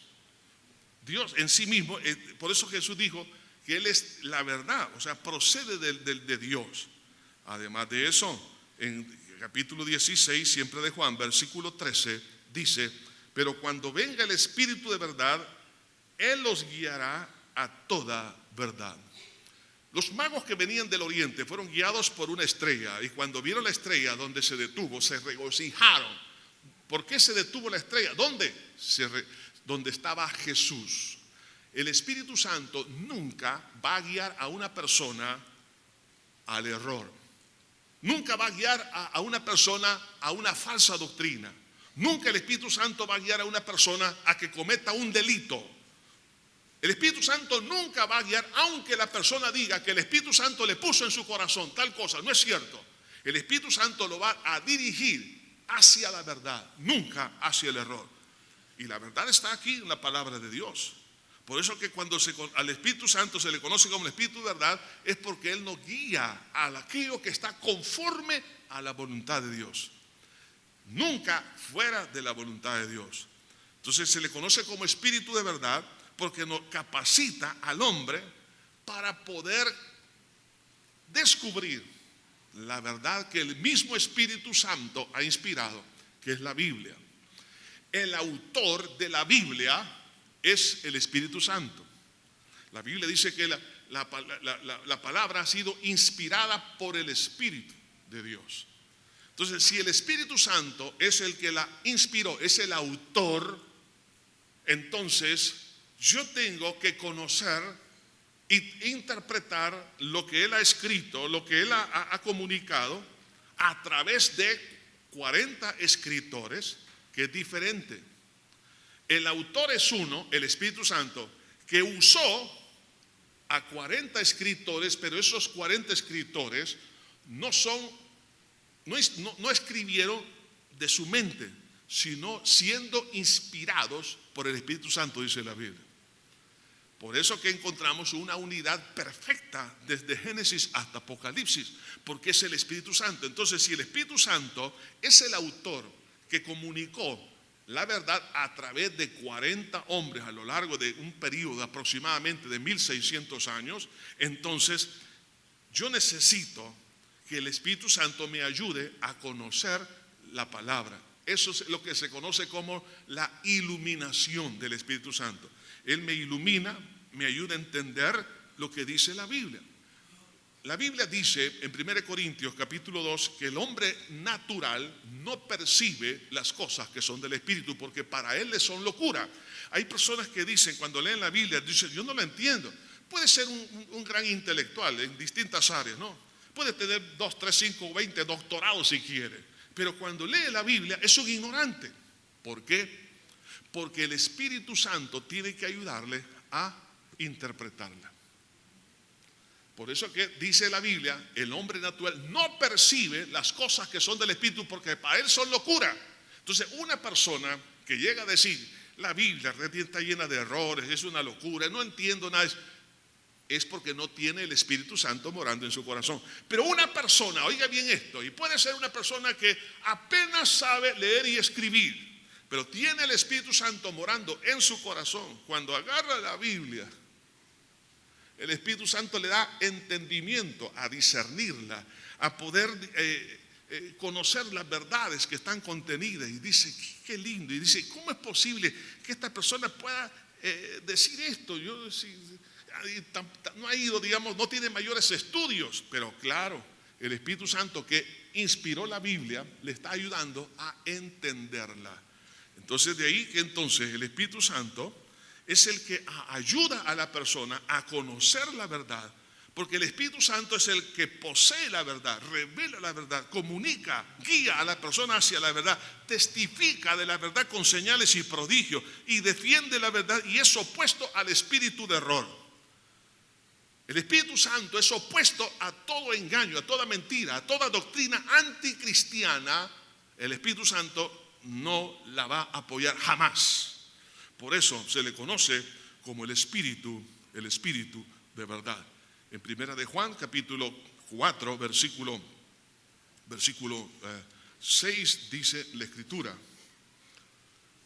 Dios en sí mismo, por eso Jesús dijo que Él es la verdad, o sea, procede de Dios. Además de eso, en capítulo 16, siempre de Juan, versículo 13, dice, pero cuando venga el Espíritu de verdad, Él los guiará a toda verdad. Los magos que venían del oriente fueron guiados por una estrella, y cuando vieron la estrella donde se detuvo, se regocijaron. ¿Por qué se detuvo la estrella? ¿Dónde? Donde estaba Jesús. El Espíritu Santo nunca va a guiar a una persona al error. Nunca va a guiar a una persona a una falsa doctrina. Nunca el Espíritu Santo va a guiar a una persona a que cometa un delito. El Espíritu Santo nunca va a guiar, aunque la persona diga que el Espíritu Santo le puso en su corazón tal cosa. No es cierto. El Espíritu Santo lo va a dirigir hacia la verdad, nunca hacia el error. Y la verdad está aquí en la palabra de Dios. Por eso que cuando al Espíritu Santo se le conoce como el Espíritu de verdad, es porque Él nos guía a aquello que está conforme a la voluntad de Dios. Nunca fuera de la voluntad de Dios. Entonces se le conoce como Espíritu de verdad porque nos capacita al hombre para poder descubrir la verdad que el mismo Espíritu Santo ha inspirado, que es la Biblia. El autor de la Biblia es el Espíritu Santo. La Biblia dice que la palabra ha sido inspirada por el Espíritu de Dios. Entonces, si el Espíritu Santo es el que la inspiró, es el autor, entonces yo tengo que conocer e interpretar lo que Él ha escrito, lo que Él ha comunicado a través de 40 escritores, que es diferente. El autor es uno, el Espíritu Santo, que usó a 40 escritores, pero esos 40 escritores no escribieron de su mente, sino siendo inspirados por el Espíritu Santo, dice la Biblia. Por eso que encontramos una unidad perfecta desde Génesis hasta Apocalipsis, porque es el Espíritu Santo. Entonces, si el Espíritu Santo es el autor que comunicó la verdad a través de 40 hombres a lo largo de un periodo aproximadamente de 1600 años, entonces yo necesito que el Espíritu Santo me ayude a conocer la palabra. Eso es lo que se conoce como la iluminación del Espíritu Santo. Él me ilumina, me ayuda a entender lo que dice la Biblia. La Biblia dice en 1 Corintios capítulo 2 que el hombre natural no percibe las cosas que son del Espíritu porque para él le son locura. Hay personas que dicen, cuando leen la Biblia, dicen, yo no la entiendo. Puede ser un gran intelectual en distintas áreas, ¿no? Puede tener 2, 3, 5, 20 doctorados si quiere. Pero cuando lee la Biblia es un ignorante. ¿Por qué? Porque el Espíritu Santo tiene que ayudarle a interpretarla. Por eso que dice la Biblia, el hombre natural no percibe las cosas que son del Espíritu porque para él son locura. Entonces, una persona que llega a decir, la Biblia está llena de errores, es una locura, no entiendo nada, es porque no tiene el Espíritu Santo morando en su corazón. Pero una persona, oiga bien esto, y puede ser una persona que apenas sabe leer y escribir, pero tiene el Espíritu Santo morando en su corazón. Cuando agarra la Biblia, el Espíritu Santo le da entendimiento a discernirla, a poder conocer las verdades que están contenidas. Y dice, qué lindo. Y dice, ¿cómo es posible que esta persona pueda decir esto? Yo no ha ido, digamos, no tiene mayores estudios, pero claro, el Espíritu Santo que inspiró la Biblia le está ayudando a entenderla. Entonces de ahí que entonces el Espíritu Santo es el que ayuda a la persona a conocer la verdad, porque el Espíritu Santo es el que posee la verdad, revela la verdad, comunica, guía a la persona hacia la verdad, testifica de la verdad con señales y prodigios y defiende la verdad, y es opuesto al espíritu de error. El Espíritu Santo es opuesto a todo engaño, a toda mentira, a toda doctrina anticristiana. El Espíritu Santo no la va a apoyar jamás. Por eso se le conoce como el Espíritu de verdad. En Primera de Juan, capítulo 4, versículo 6, dice la Escritura: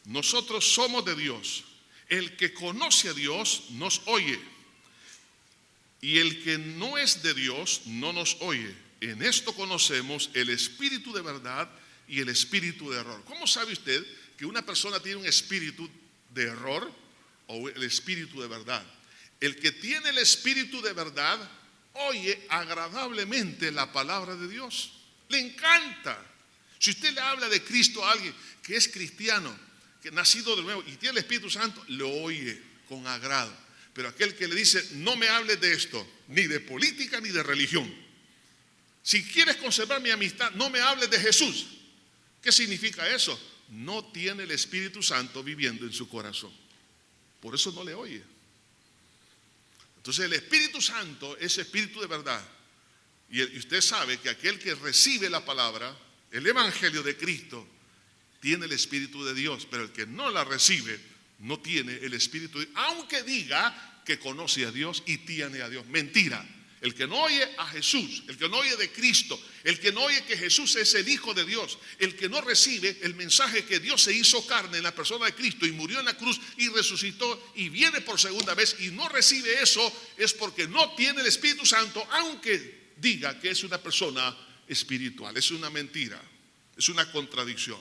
nosotros somos de Dios. El que conoce a Dios nos oye, y el que no es de Dios no nos oye. En esto conocemos el espíritu de verdad y el espíritu de error. ¿Cómo sabe usted que una persona tiene un espíritu de error o el espíritu de verdad? El que tiene el espíritu de verdad oye agradablemente la palabra de Dios. Le encanta. Si usted le habla de Cristo a alguien que es cristiano, que nacido de nuevo y tiene el Espíritu Santo, lo oye con agrado. Pero aquel que le dice, no me hables de esto, ni de política ni de religión. Si quieres conservar mi amistad, no me hables de Jesús. ¿Qué significa eso? No tiene el Espíritu Santo viviendo en su corazón. Por eso no le oye. Entonces el Espíritu Santo es espíritu de verdad. Y usted sabe que aquel que recibe la palabra, el Evangelio de Cristo, tiene el Espíritu de Dios. Pero el que no la recibe no tiene el Espíritu de Dios, aunque diga que conoce a Dios y tiene a Dios. Mentira. El que no oye a Jesús, el que no oye de Cristo, el que no oye que Jesús es el Hijo de Dios, el que no recibe el mensaje que Dios se hizo carne en la persona de Cristo y murió en la cruz y resucitó y viene por segunda vez y no recibe eso, es porque no tiene el Espíritu Santo, aunque diga que es una persona espiritual. Es una mentira, es una contradicción.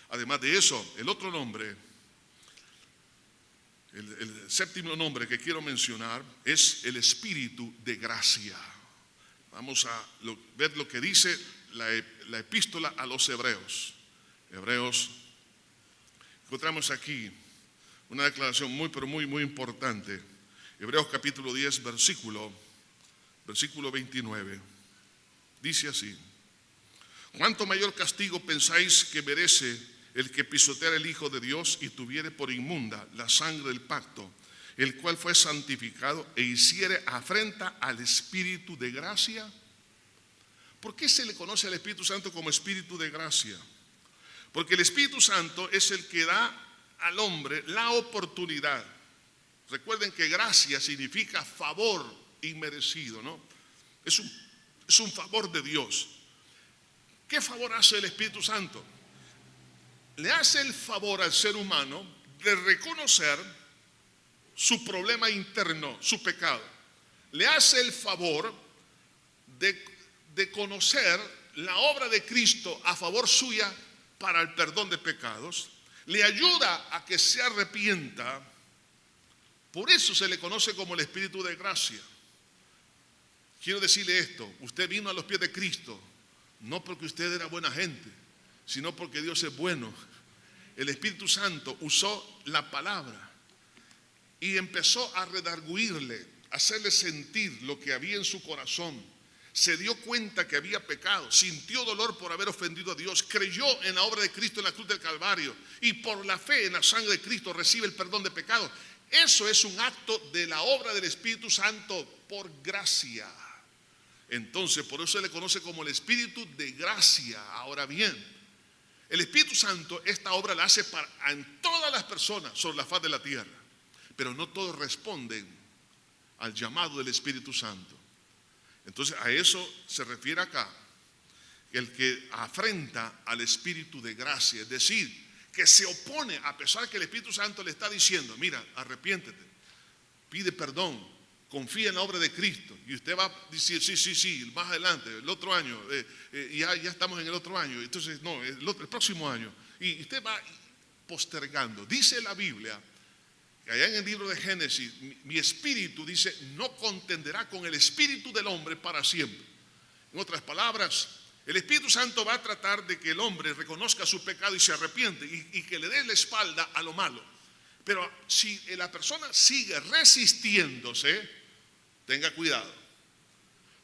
Además de eso, el otro nombre, el séptimo nombre que quiero mencionar es el Espíritu de gracia. Vamos a ver lo que dice la epístola a los Hebreos. Encontramos aquí una declaración muy importante. Hebreos capítulo 10, versículo 29. Dice así: ¿cuánto mayor castigo pensáis que merece el que pisoteara el Hijo de Dios y tuviere por inmunda la sangre del pacto, el cual fue santificado e hiciere afrenta al Espíritu de gracia? ¿Por qué se le conoce al Espíritu Santo como Espíritu de gracia? Porque el Espíritu Santo es el que da al hombre la oportunidad. Recuerden que gracia significa favor inmerecido, ¿no? Es un favor de Dios. ¿Qué favor hace el Espíritu Santo? Le hace el favor al ser humano de reconocer su problema interno, su pecado. Le hace el favor de conocer la obra de Cristo a favor suya para el perdón de pecados. Le ayuda a que se arrepienta. Por eso se le conoce como el Espíritu de gracia. Quiero decirle esto: usted vino a los pies de Cristo no porque usted era buena gente, sino porque Dios es bueno. El Espíritu Santo usó la palabra y empezó a redarguirle, a hacerle sentir lo que había en su corazón. Se dio cuenta que había pecado, sintió dolor por haber ofendido a Dios, creyó en la obra de Cristo en la cruz del Calvario y por la fe en la sangre de Cristo recibe el perdón de pecados. Eso es un acto de la obra del Espíritu Santo por gracia. Entonces, por eso se le conoce como el Espíritu de gracia. Ahora bien, el Espíritu Santo esta obra la hace en todas las personas sobre la faz de la tierra, pero no todos responden al llamado del Espíritu Santo. Entonces a eso se refiere acá, el que afrenta al Espíritu de gracia, es decir, que se opone, a pesar que el Espíritu Santo le está diciendo, mira, arrepiéntete, pide perdón, confía en la obra de Cristo, y usted va a decir, sí, más adelante, el otro año, ya estamos en el otro año, entonces no, el próximo año, y usted va postergando. Dice la Biblia, que allá en el libro de Génesis, mi espíritu, dice, no contenderá con el espíritu del hombre para siempre. En otras palabras, el Espíritu Santo va a tratar de que el hombre reconozca su pecado y se arrepiente y que le dé la espalda a lo malo. Pero si la persona sigue resistiéndose, tenga cuidado,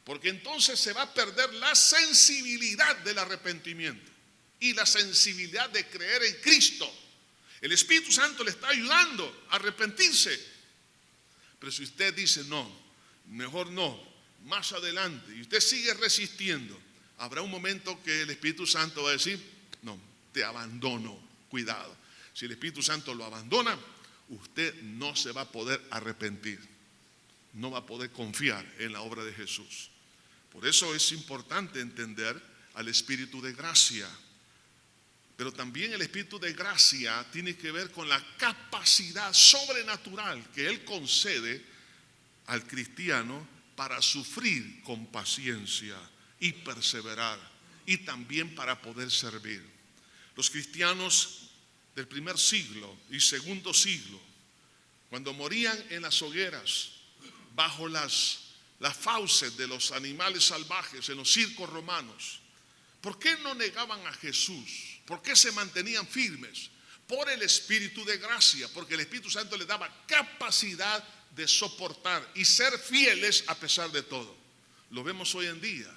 porque entonces se va a perder la sensibilidad del arrepentimiento y la sensibilidad de creer en Cristo. El Espíritu Santo le está ayudando a arrepentirse. Pero si usted dice no, mejor no, más adelante, y usted sigue resistiendo, habrá un momento que el Espíritu Santo va a decir, no, te abandono, cuidado. Si el Espíritu Santo lo abandona, usted no se va a poder arrepentir, no va a poder confiar en la obra de Jesús. Por eso es importante entender al Espíritu de gracia. Pero también el Espíritu de gracia tiene que ver con la capacidad sobrenatural que Él concede al cristiano para sufrir con paciencia y perseverar, y también para poder servir. Los cristianos del primer siglo y segundo siglo, cuando morían en las hogueras, bajo las fauces de los animales salvajes, en los circos romanos, ¿por qué no negaban a Jesús? ¿Por qué se mantenían firmes? Por el Espíritu de gracia, porque el Espíritu Santo les daba capacidad de soportar y ser fieles a pesar de todo. Lo vemos hoy en día.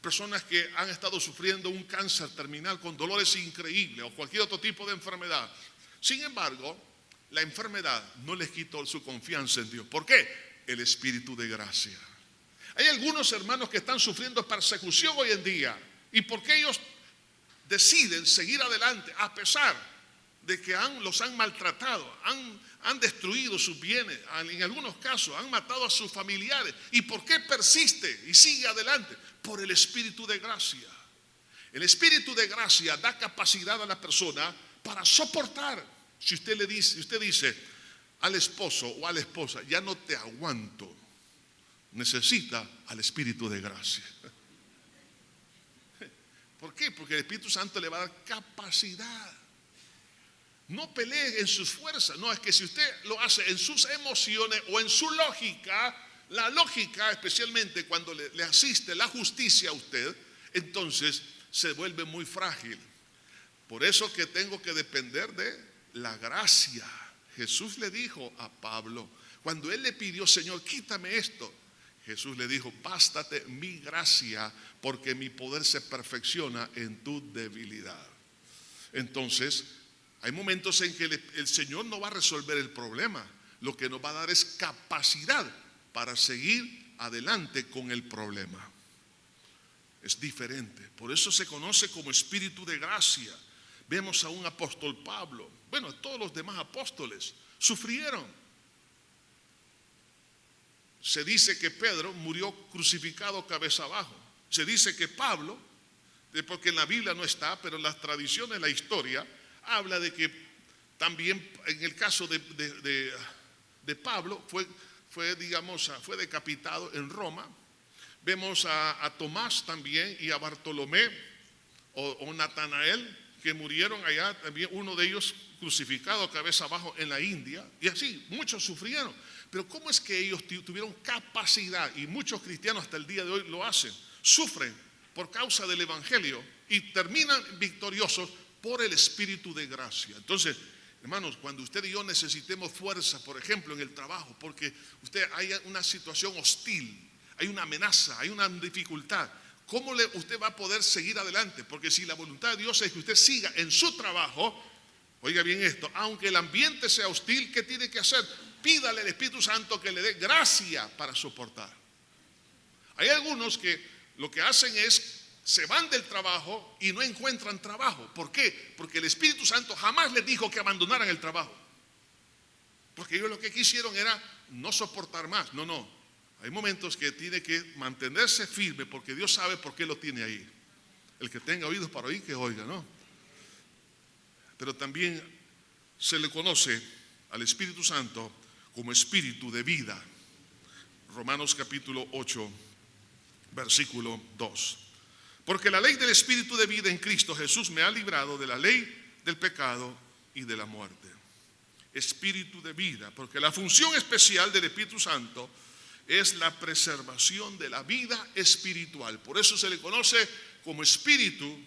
Personas que han estado sufriendo un cáncer terminal con dolores increíbles o cualquier otro tipo de enfermedad. Sin embargo, la enfermedad no les quitó su confianza en Dios. ¿Por qué? El Espíritu de gracia. Hay algunos hermanos que están sufriendo persecución hoy en día. ¿Y por qué ellos deciden seguir adelante a pesar de que los han maltratado, han destruido sus bienes, en algunos casos han matado a sus familiares? ¿Y por qué persiste y sigue adelante? Por el Espíritu de gracia. El Espíritu de gracia da capacidad a la persona para soportar. Si usted dice al esposo o a la esposa, ya no te aguanto, necesita al Espíritu de gracia. ¿Por qué? Porque el Espíritu Santo le va a dar capacidad. No pelee en sus fuerzas. No, es que si usted lo hace en sus emociones o en su lógica, la lógica, especialmente cuando le asiste la justicia a usted, entonces se vuelve muy frágil. Por eso que tengo que depender de la gracia. Jesús le dijo a Pablo, cuando él le pidió, Señor, quítame esto, Jesús le dijo, bástate mi gracia, porque mi poder se perfecciona en tu debilidad. Entonces, hay momentos en que el Señor no va a resolver el problema. Lo que nos va a dar es capacidad para seguir adelante con el problema. Es diferente. Por eso se conoce como Espíritu de gracia. Vemos a un apóstol Pablo. Bueno, todos los demás apóstoles sufrieron. Se dice que Pedro murió crucificado cabeza abajo. Se dice que Pablo, porque en la Biblia no está, pero en las tradiciones, la historia, habla de que también en el caso de Pablo fue decapitado en Roma. Vemos a Tomás también y a Bartolomé o Natanael, que murieron allá, también uno de ellos crucificado cabeza abajo en la India, y así muchos sufrieron. Pero ¿cómo es que ellos tuvieron capacidad? Y muchos cristianos hasta el día de hoy lo hacen, sufren por causa del Evangelio y terminan victoriosos por el Espíritu de gracia. Entonces, hermanos, cuando usted y yo necesitemos fuerza, por ejemplo, en el trabajo, porque hay una situación hostil, hay una amenaza, hay una dificultad, ¿cómo usted va a poder seguir adelante? Porque si la voluntad de Dios es que usted siga en su trabajo, oiga bien esto, aunque el ambiente sea hostil, ¿qué tiene que hacer? Pídale al Espíritu Santo que le dé gracia para soportar. Hay algunos que lo que hacen es, se van del trabajo y no encuentran trabajo. ¿Por qué? Porque el Espíritu Santo jamás les dijo que abandonaran el trabajo. Porque ellos lo que quisieron era no soportar más. No. Hay momentos que tiene que mantenerse firme porque Dios sabe por qué lo tiene ahí. El que tenga oídos para oír, que oiga, ¿no? pero también se le conoce al Espíritu Santo como Espíritu de vida. Romanos capítulo 8, versículo 2. Porque la ley del Espíritu de vida en Cristo Jesús me ha librado de la ley del pecado y de la muerte. Espíritu de vida, porque la función especial del Espíritu Santo es la preservación de la vida espiritual. Por eso se le conoce como Espíritu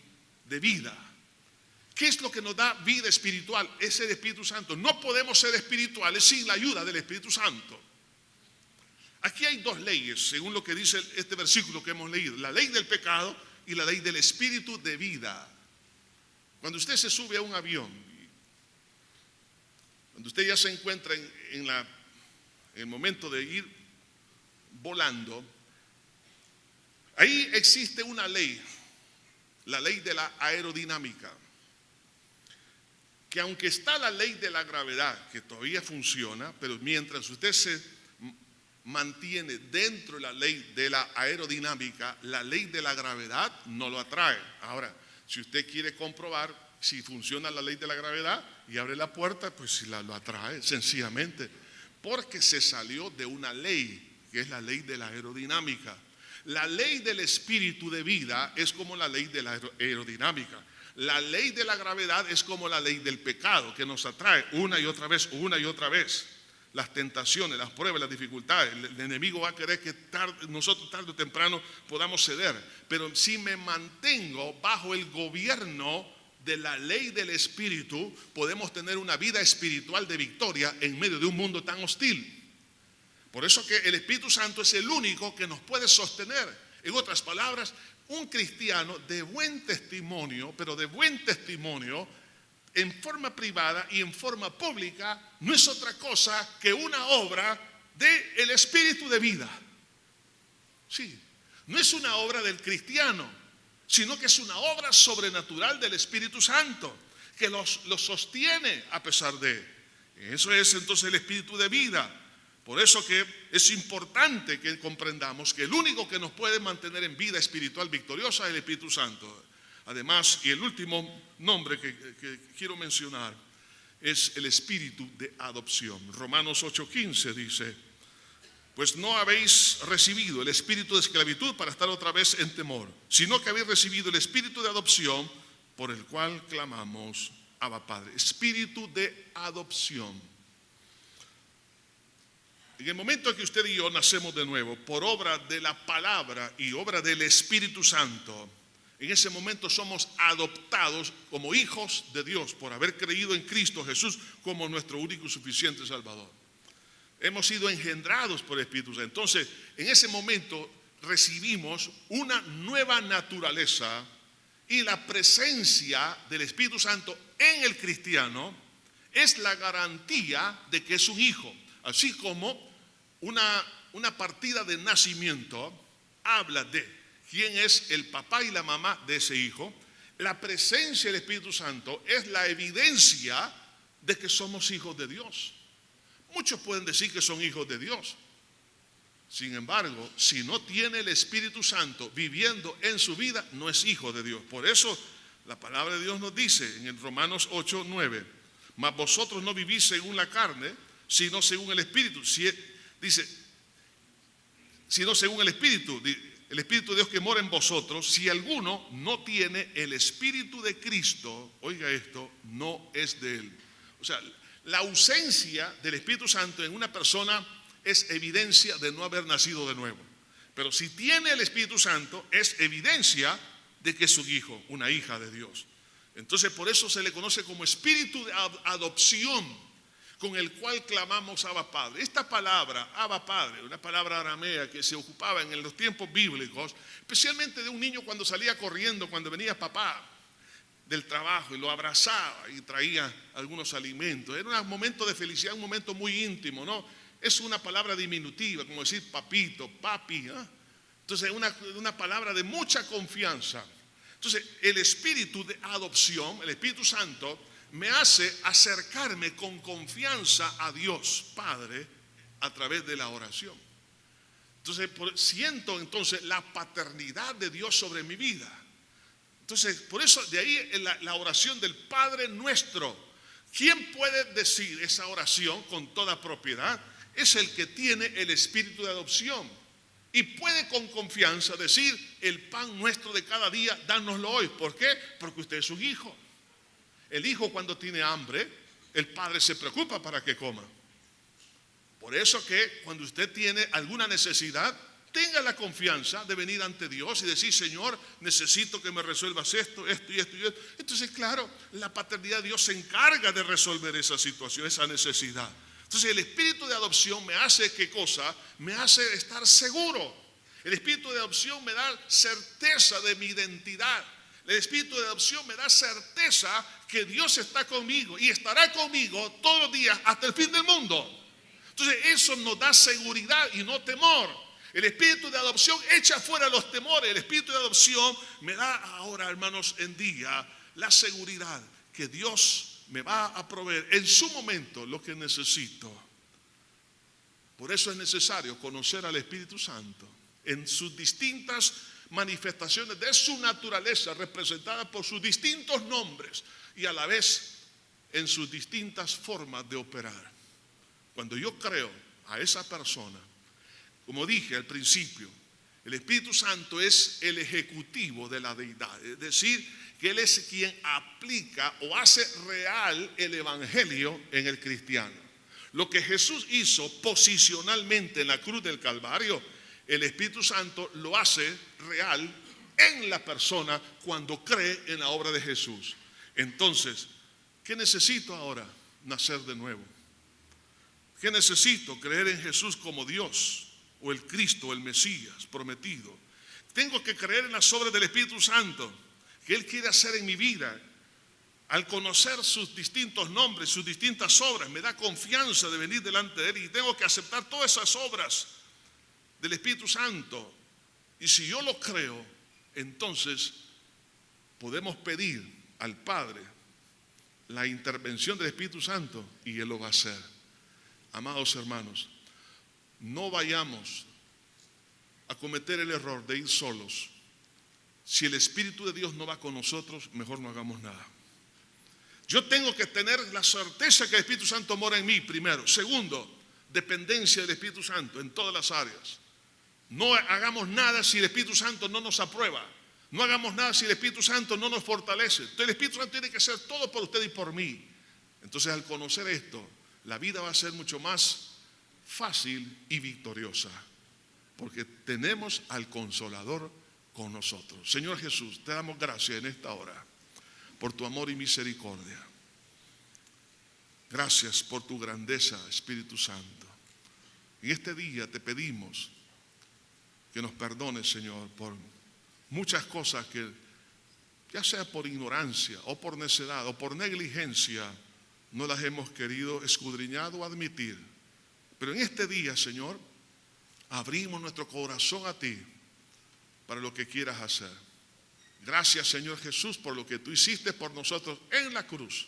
de vida. ¿Qué es lo que nos da vida espiritual? Es el Espíritu Santo. No podemos ser espirituales sin la ayuda del Espíritu Santo. Aquí hay dos leyes, según lo que dice este versículo que hemos leído: la ley del pecado y la ley del Espíritu de vida. Cuando usted se sube a un avión, cuando usted ya se encuentra en el momento de ir volando, ahí existe una ley, la ley de la aerodinámica, que aunque está la ley de la gravedad, que todavía funciona, pero mientras usted se mantiene dentro de la ley de la aerodinámica, la ley de la gravedad no lo atrae. Ahora, si usted quiere comprobar si funciona la ley de la gravedad y abre la puerta, pues si lo atrae, sencillamente, porque se salió de una ley, que es la ley de la aerodinámica. La ley del espíritu de vida es como la ley de la aerodinámica. La ley de la gravedad es como la ley del pecado, que nos atrae una y otra vez, una y otra vez. Las tentaciones, las pruebas, las dificultades. El enemigo va a querer que nosotros tarde o temprano podamos ceder. Pero si me mantengo bajo el gobierno de la ley del espíritu, podemos tener una vida espiritual de victoria en medio de un mundo tan hostil. Por eso que el Espíritu Santo es el único que nos puede sostener. En otras palabras, un cristiano de buen testimonio, pero de buen testimonio, en forma privada y en forma pública, no es otra cosa que una obra del Espíritu de vida. Sí, no es una obra del cristiano, sino que es una obra sobrenatural del Espíritu Santo, que los sostiene a pesar de. Eso es entonces el Espíritu de vida. Por eso que es importante que comprendamos que el único que nos puede mantener en vida espiritual victoriosa es el Espíritu Santo. Además, y el último nombre que quiero mencionar es el espíritu de adopción. Romanos 8:15 dice: pues no habéis recibido el espíritu de esclavitud para estar otra vez en temor, sino que habéis recibido el espíritu de adopción, por el cual clamamos Abba Padre. Espíritu de adopción. En el momento en que usted y yo nacemos de nuevo por obra de la palabra y obra del Espíritu Santo, en ese momento somos adoptados como hijos de Dios por haber creído en Cristo Jesús como nuestro único y suficiente Salvador. Hemos sido engendrados por el Espíritu Santo. Entonces, en ese momento recibimos una nueva naturaleza, y la presencia del Espíritu Santo en el cristiano es la garantía de que es un hijo. Así como una partida de nacimiento habla de quién es el papá y la mamá de ese hijo, la presencia del Espíritu Santo es la evidencia de que somos hijos de Dios. Muchos pueden decir que son hijos de Dios. Sin embargo, si no tiene el Espíritu Santo viviendo en su vida, no es hijo de Dios. Por eso la palabra de Dios nos dice en el Romanos 8:9: mas vosotros no vivís según la carne, sino según el Espíritu. Dice, sino según el Espíritu de Dios que mora en vosotros. Si alguno no tiene el Espíritu de Cristo, oiga esto, no es de él. O sea, la ausencia del Espíritu Santo en una persona es evidencia de no haber nacido de nuevo. Pero si tiene el Espíritu Santo, es evidencia de que es un hijo, una hija de Dios. Entonces, por eso se le conoce como espíritu de adopción, con el cual clamamos Abba Padre. Esta palabra, Abba Padre, una palabra aramea que se ocupaba en los tiempos bíblicos, especialmente de un niño cuando salía corriendo, cuando venía papá del trabajo y lo abrazaba y traía algunos alimentos. Era un momento de felicidad, un momento muy íntimo, ¿no? Es una palabra diminutiva, como decir papito, papi, ¿eh? Entonces es una palabra de mucha confianza. Entonces el espíritu de adopción, el Espíritu Santo, me hace acercarme con confianza a Dios Padre a través de la oración. Entonces siento entonces la paternidad de Dios sobre mi vida. Entonces, por eso de ahí la oración del Padre Nuestro. ¿Quién puede decir esa oración con toda propiedad? Es el que tiene el espíritu de adopción y puede con confianza decir: el pan nuestro de cada día, dánoslo hoy. ¿Por qué? Porque usted es un hijo. El hijo, cuando tiene hambre, el padre se preocupa para que coma. Por eso que cuando usted tiene alguna necesidad, tenga la confianza de venir ante Dios y decir: Señor, necesito que me resuelvas esto, esto y esto y esto. Entonces, claro, la paternidad de Dios se encarga de resolver esa situación, esa necesidad. Entonces, el espíritu de adopción me hace, ¿qué cosa? Me hace estar seguro. El espíritu de adopción me da certeza de mi identidad. El espíritu de adopción me da certeza que Dios está conmigo y estará conmigo todos los días hasta el fin del mundo. Entonces, eso nos da seguridad y no temor. El espíritu de adopción echa fuera los temores. El espíritu de adopción me da ahora, hermanos, en día la seguridad que Dios me va a proveer en su momento lo que necesito. Por eso es necesario conocer al Espíritu Santo en sus distintas manifestaciones de su naturaleza, representada por sus distintos nombres, y a la vez en sus distintas formas de operar. Cuando yo creo a esa persona, como dije al principio, el Espíritu Santo es el ejecutivo de la deidad, es decir, que Él es quien aplica o hace real el evangelio en el cristiano. Lo que Jesús hizo posicionalmente en la cruz del Calvario, el Espíritu Santo lo hace real en la persona cuando cree en la obra de Jesús. Entonces, ¿qué necesito ahora? Nacer de nuevo. ¿Qué necesito? Creer en Jesús como Dios, o el Cristo, el Mesías prometido. Tengo que creer en las obras del Espíritu Santo que Él quiere hacer en mi vida. Al conocer sus distintos nombres, sus distintas obras, me da confianza de venir delante de Él, y tengo que aceptar todas esas obras del Espíritu Santo. Y si yo lo creo, entonces podemos pedir al Padre la intervención del Espíritu Santo y Él lo va a hacer. Amados hermanos, no vayamos a cometer el error de ir solos. Si el Espíritu de Dios no va con nosotros, mejor no hagamos nada. Yo tengo que tener la certeza que el Espíritu Santo mora en mí, primero. Segundo, dependencia del Espíritu Santo en todas las áreas. No hagamos nada si el Espíritu Santo no nos aprueba. No hagamos nada si el Espíritu Santo no nos fortalece. Entonces el Espíritu Santo tiene que hacer todo por usted y por mí. Entonces, al conocer esto, la vida va a ser mucho más fácil y victoriosa, porque tenemos al Consolador con nosotros. Señor Jesús, te damos gracias en esta hora por tu amor y misericordia. Gracias por tu grandeza, Espíritu Santo. En este día te pedimos que nos perdones, Señor, por muchas cosas que, ya sea por ignorancia o por necedad o por negligencia, no las hemos querido escudriñar o admitir. Pero en este día, Señor, abrimos nuestro corazón a ti para lo que quieras hacer. Gracias, Señor Jesús, por lo que tú hiciste por nosotros en la cruz.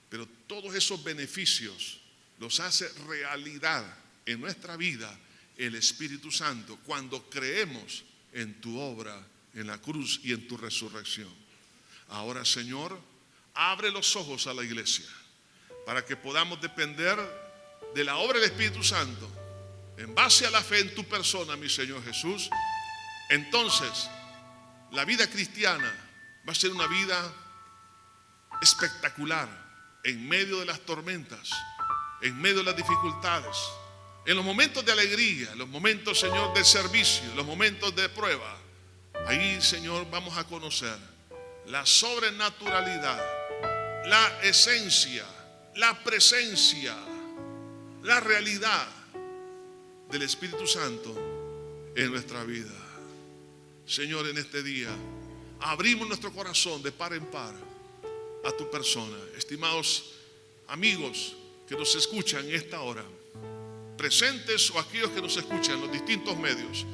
Pero todos esos beneficios los hace realidad en nuestra vida el Espíritu Santo cuando creemos en tu obra en la cruz y en tu resurrección. Ahora, Señor, abre los ojos a la iglesia para que podamos depender de la obra del Espíritu Santo en base a la fe en tu persona, mi Señor Jesús. Entonces la vida cristiana va a ser una vida espectacular en medio de las tormentas, en medio de las dificultades, en los momentos de alegría, en los momentos, Señor, de servicio, en los momentos de prueba. Ahí, Señor, vamos a conocer la sobrenaturalidad, la esencia, la presencia, la realidad del Espíritu Santo en nuestra vida. Señor, en este día abrimos nuestro corazón de par en par a tu persona. Estimados amigos que nos escuchan en esta hora, presentes o aquellos que nos escuchan en los distintos medios,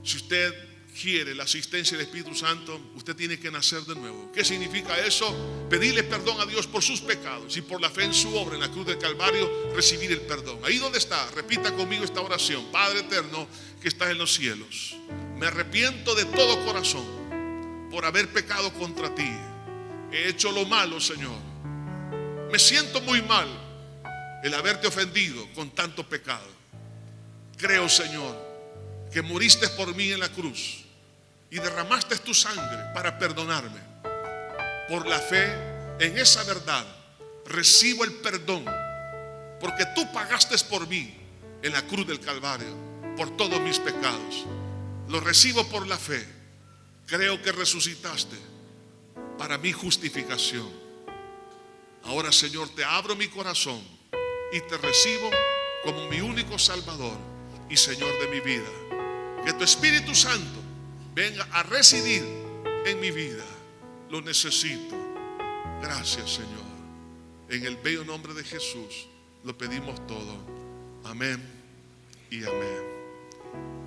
si usted quiere la asistencia del Espíritu Santo, usted tiene que nacer de nuevo. ¿Qué significa eso? Pedirle perdón a Dios por sus pecados y por la fe en su obra en la cruz del Calvario, recibir el perdón. Ahí donde está, repita conmigo esta oración: Padre eterno que estás en los cielos, me arrepiento de todo corazón por haber pecado contra ti. He hecho lo malo, Señor. Me siento muy mal el haberte ofendido con tanto pecado. Creo, Señor, que moriste por mí en la cruz y derramaste tu sangre para perdonarme. Por la fe en esa verdad recibo el perdón, porque tú pagaste por mí en la cruz del Calvario por todos mis pecados. Lo recibo por la fe. Creo que resucitaste para mi justificación. Ahora, Señor, te abro mi corazón y te recibo como mi único Salvador y Señor de mi vida. Que tu Espíritu Santo venga a residir en mi vida. Lo necesito. Gracias, Señor. En el bello nombre de Jesús lo pedimos todo. Amén y amén.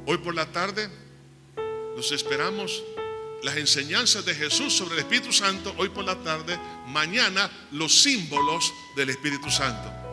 Hoy por la tarde los esperamos. Las enseñanzas de Jesús sobre el Espíritu Santo hoy por la tarde. Mañana los símbolos del Espíritu Santo.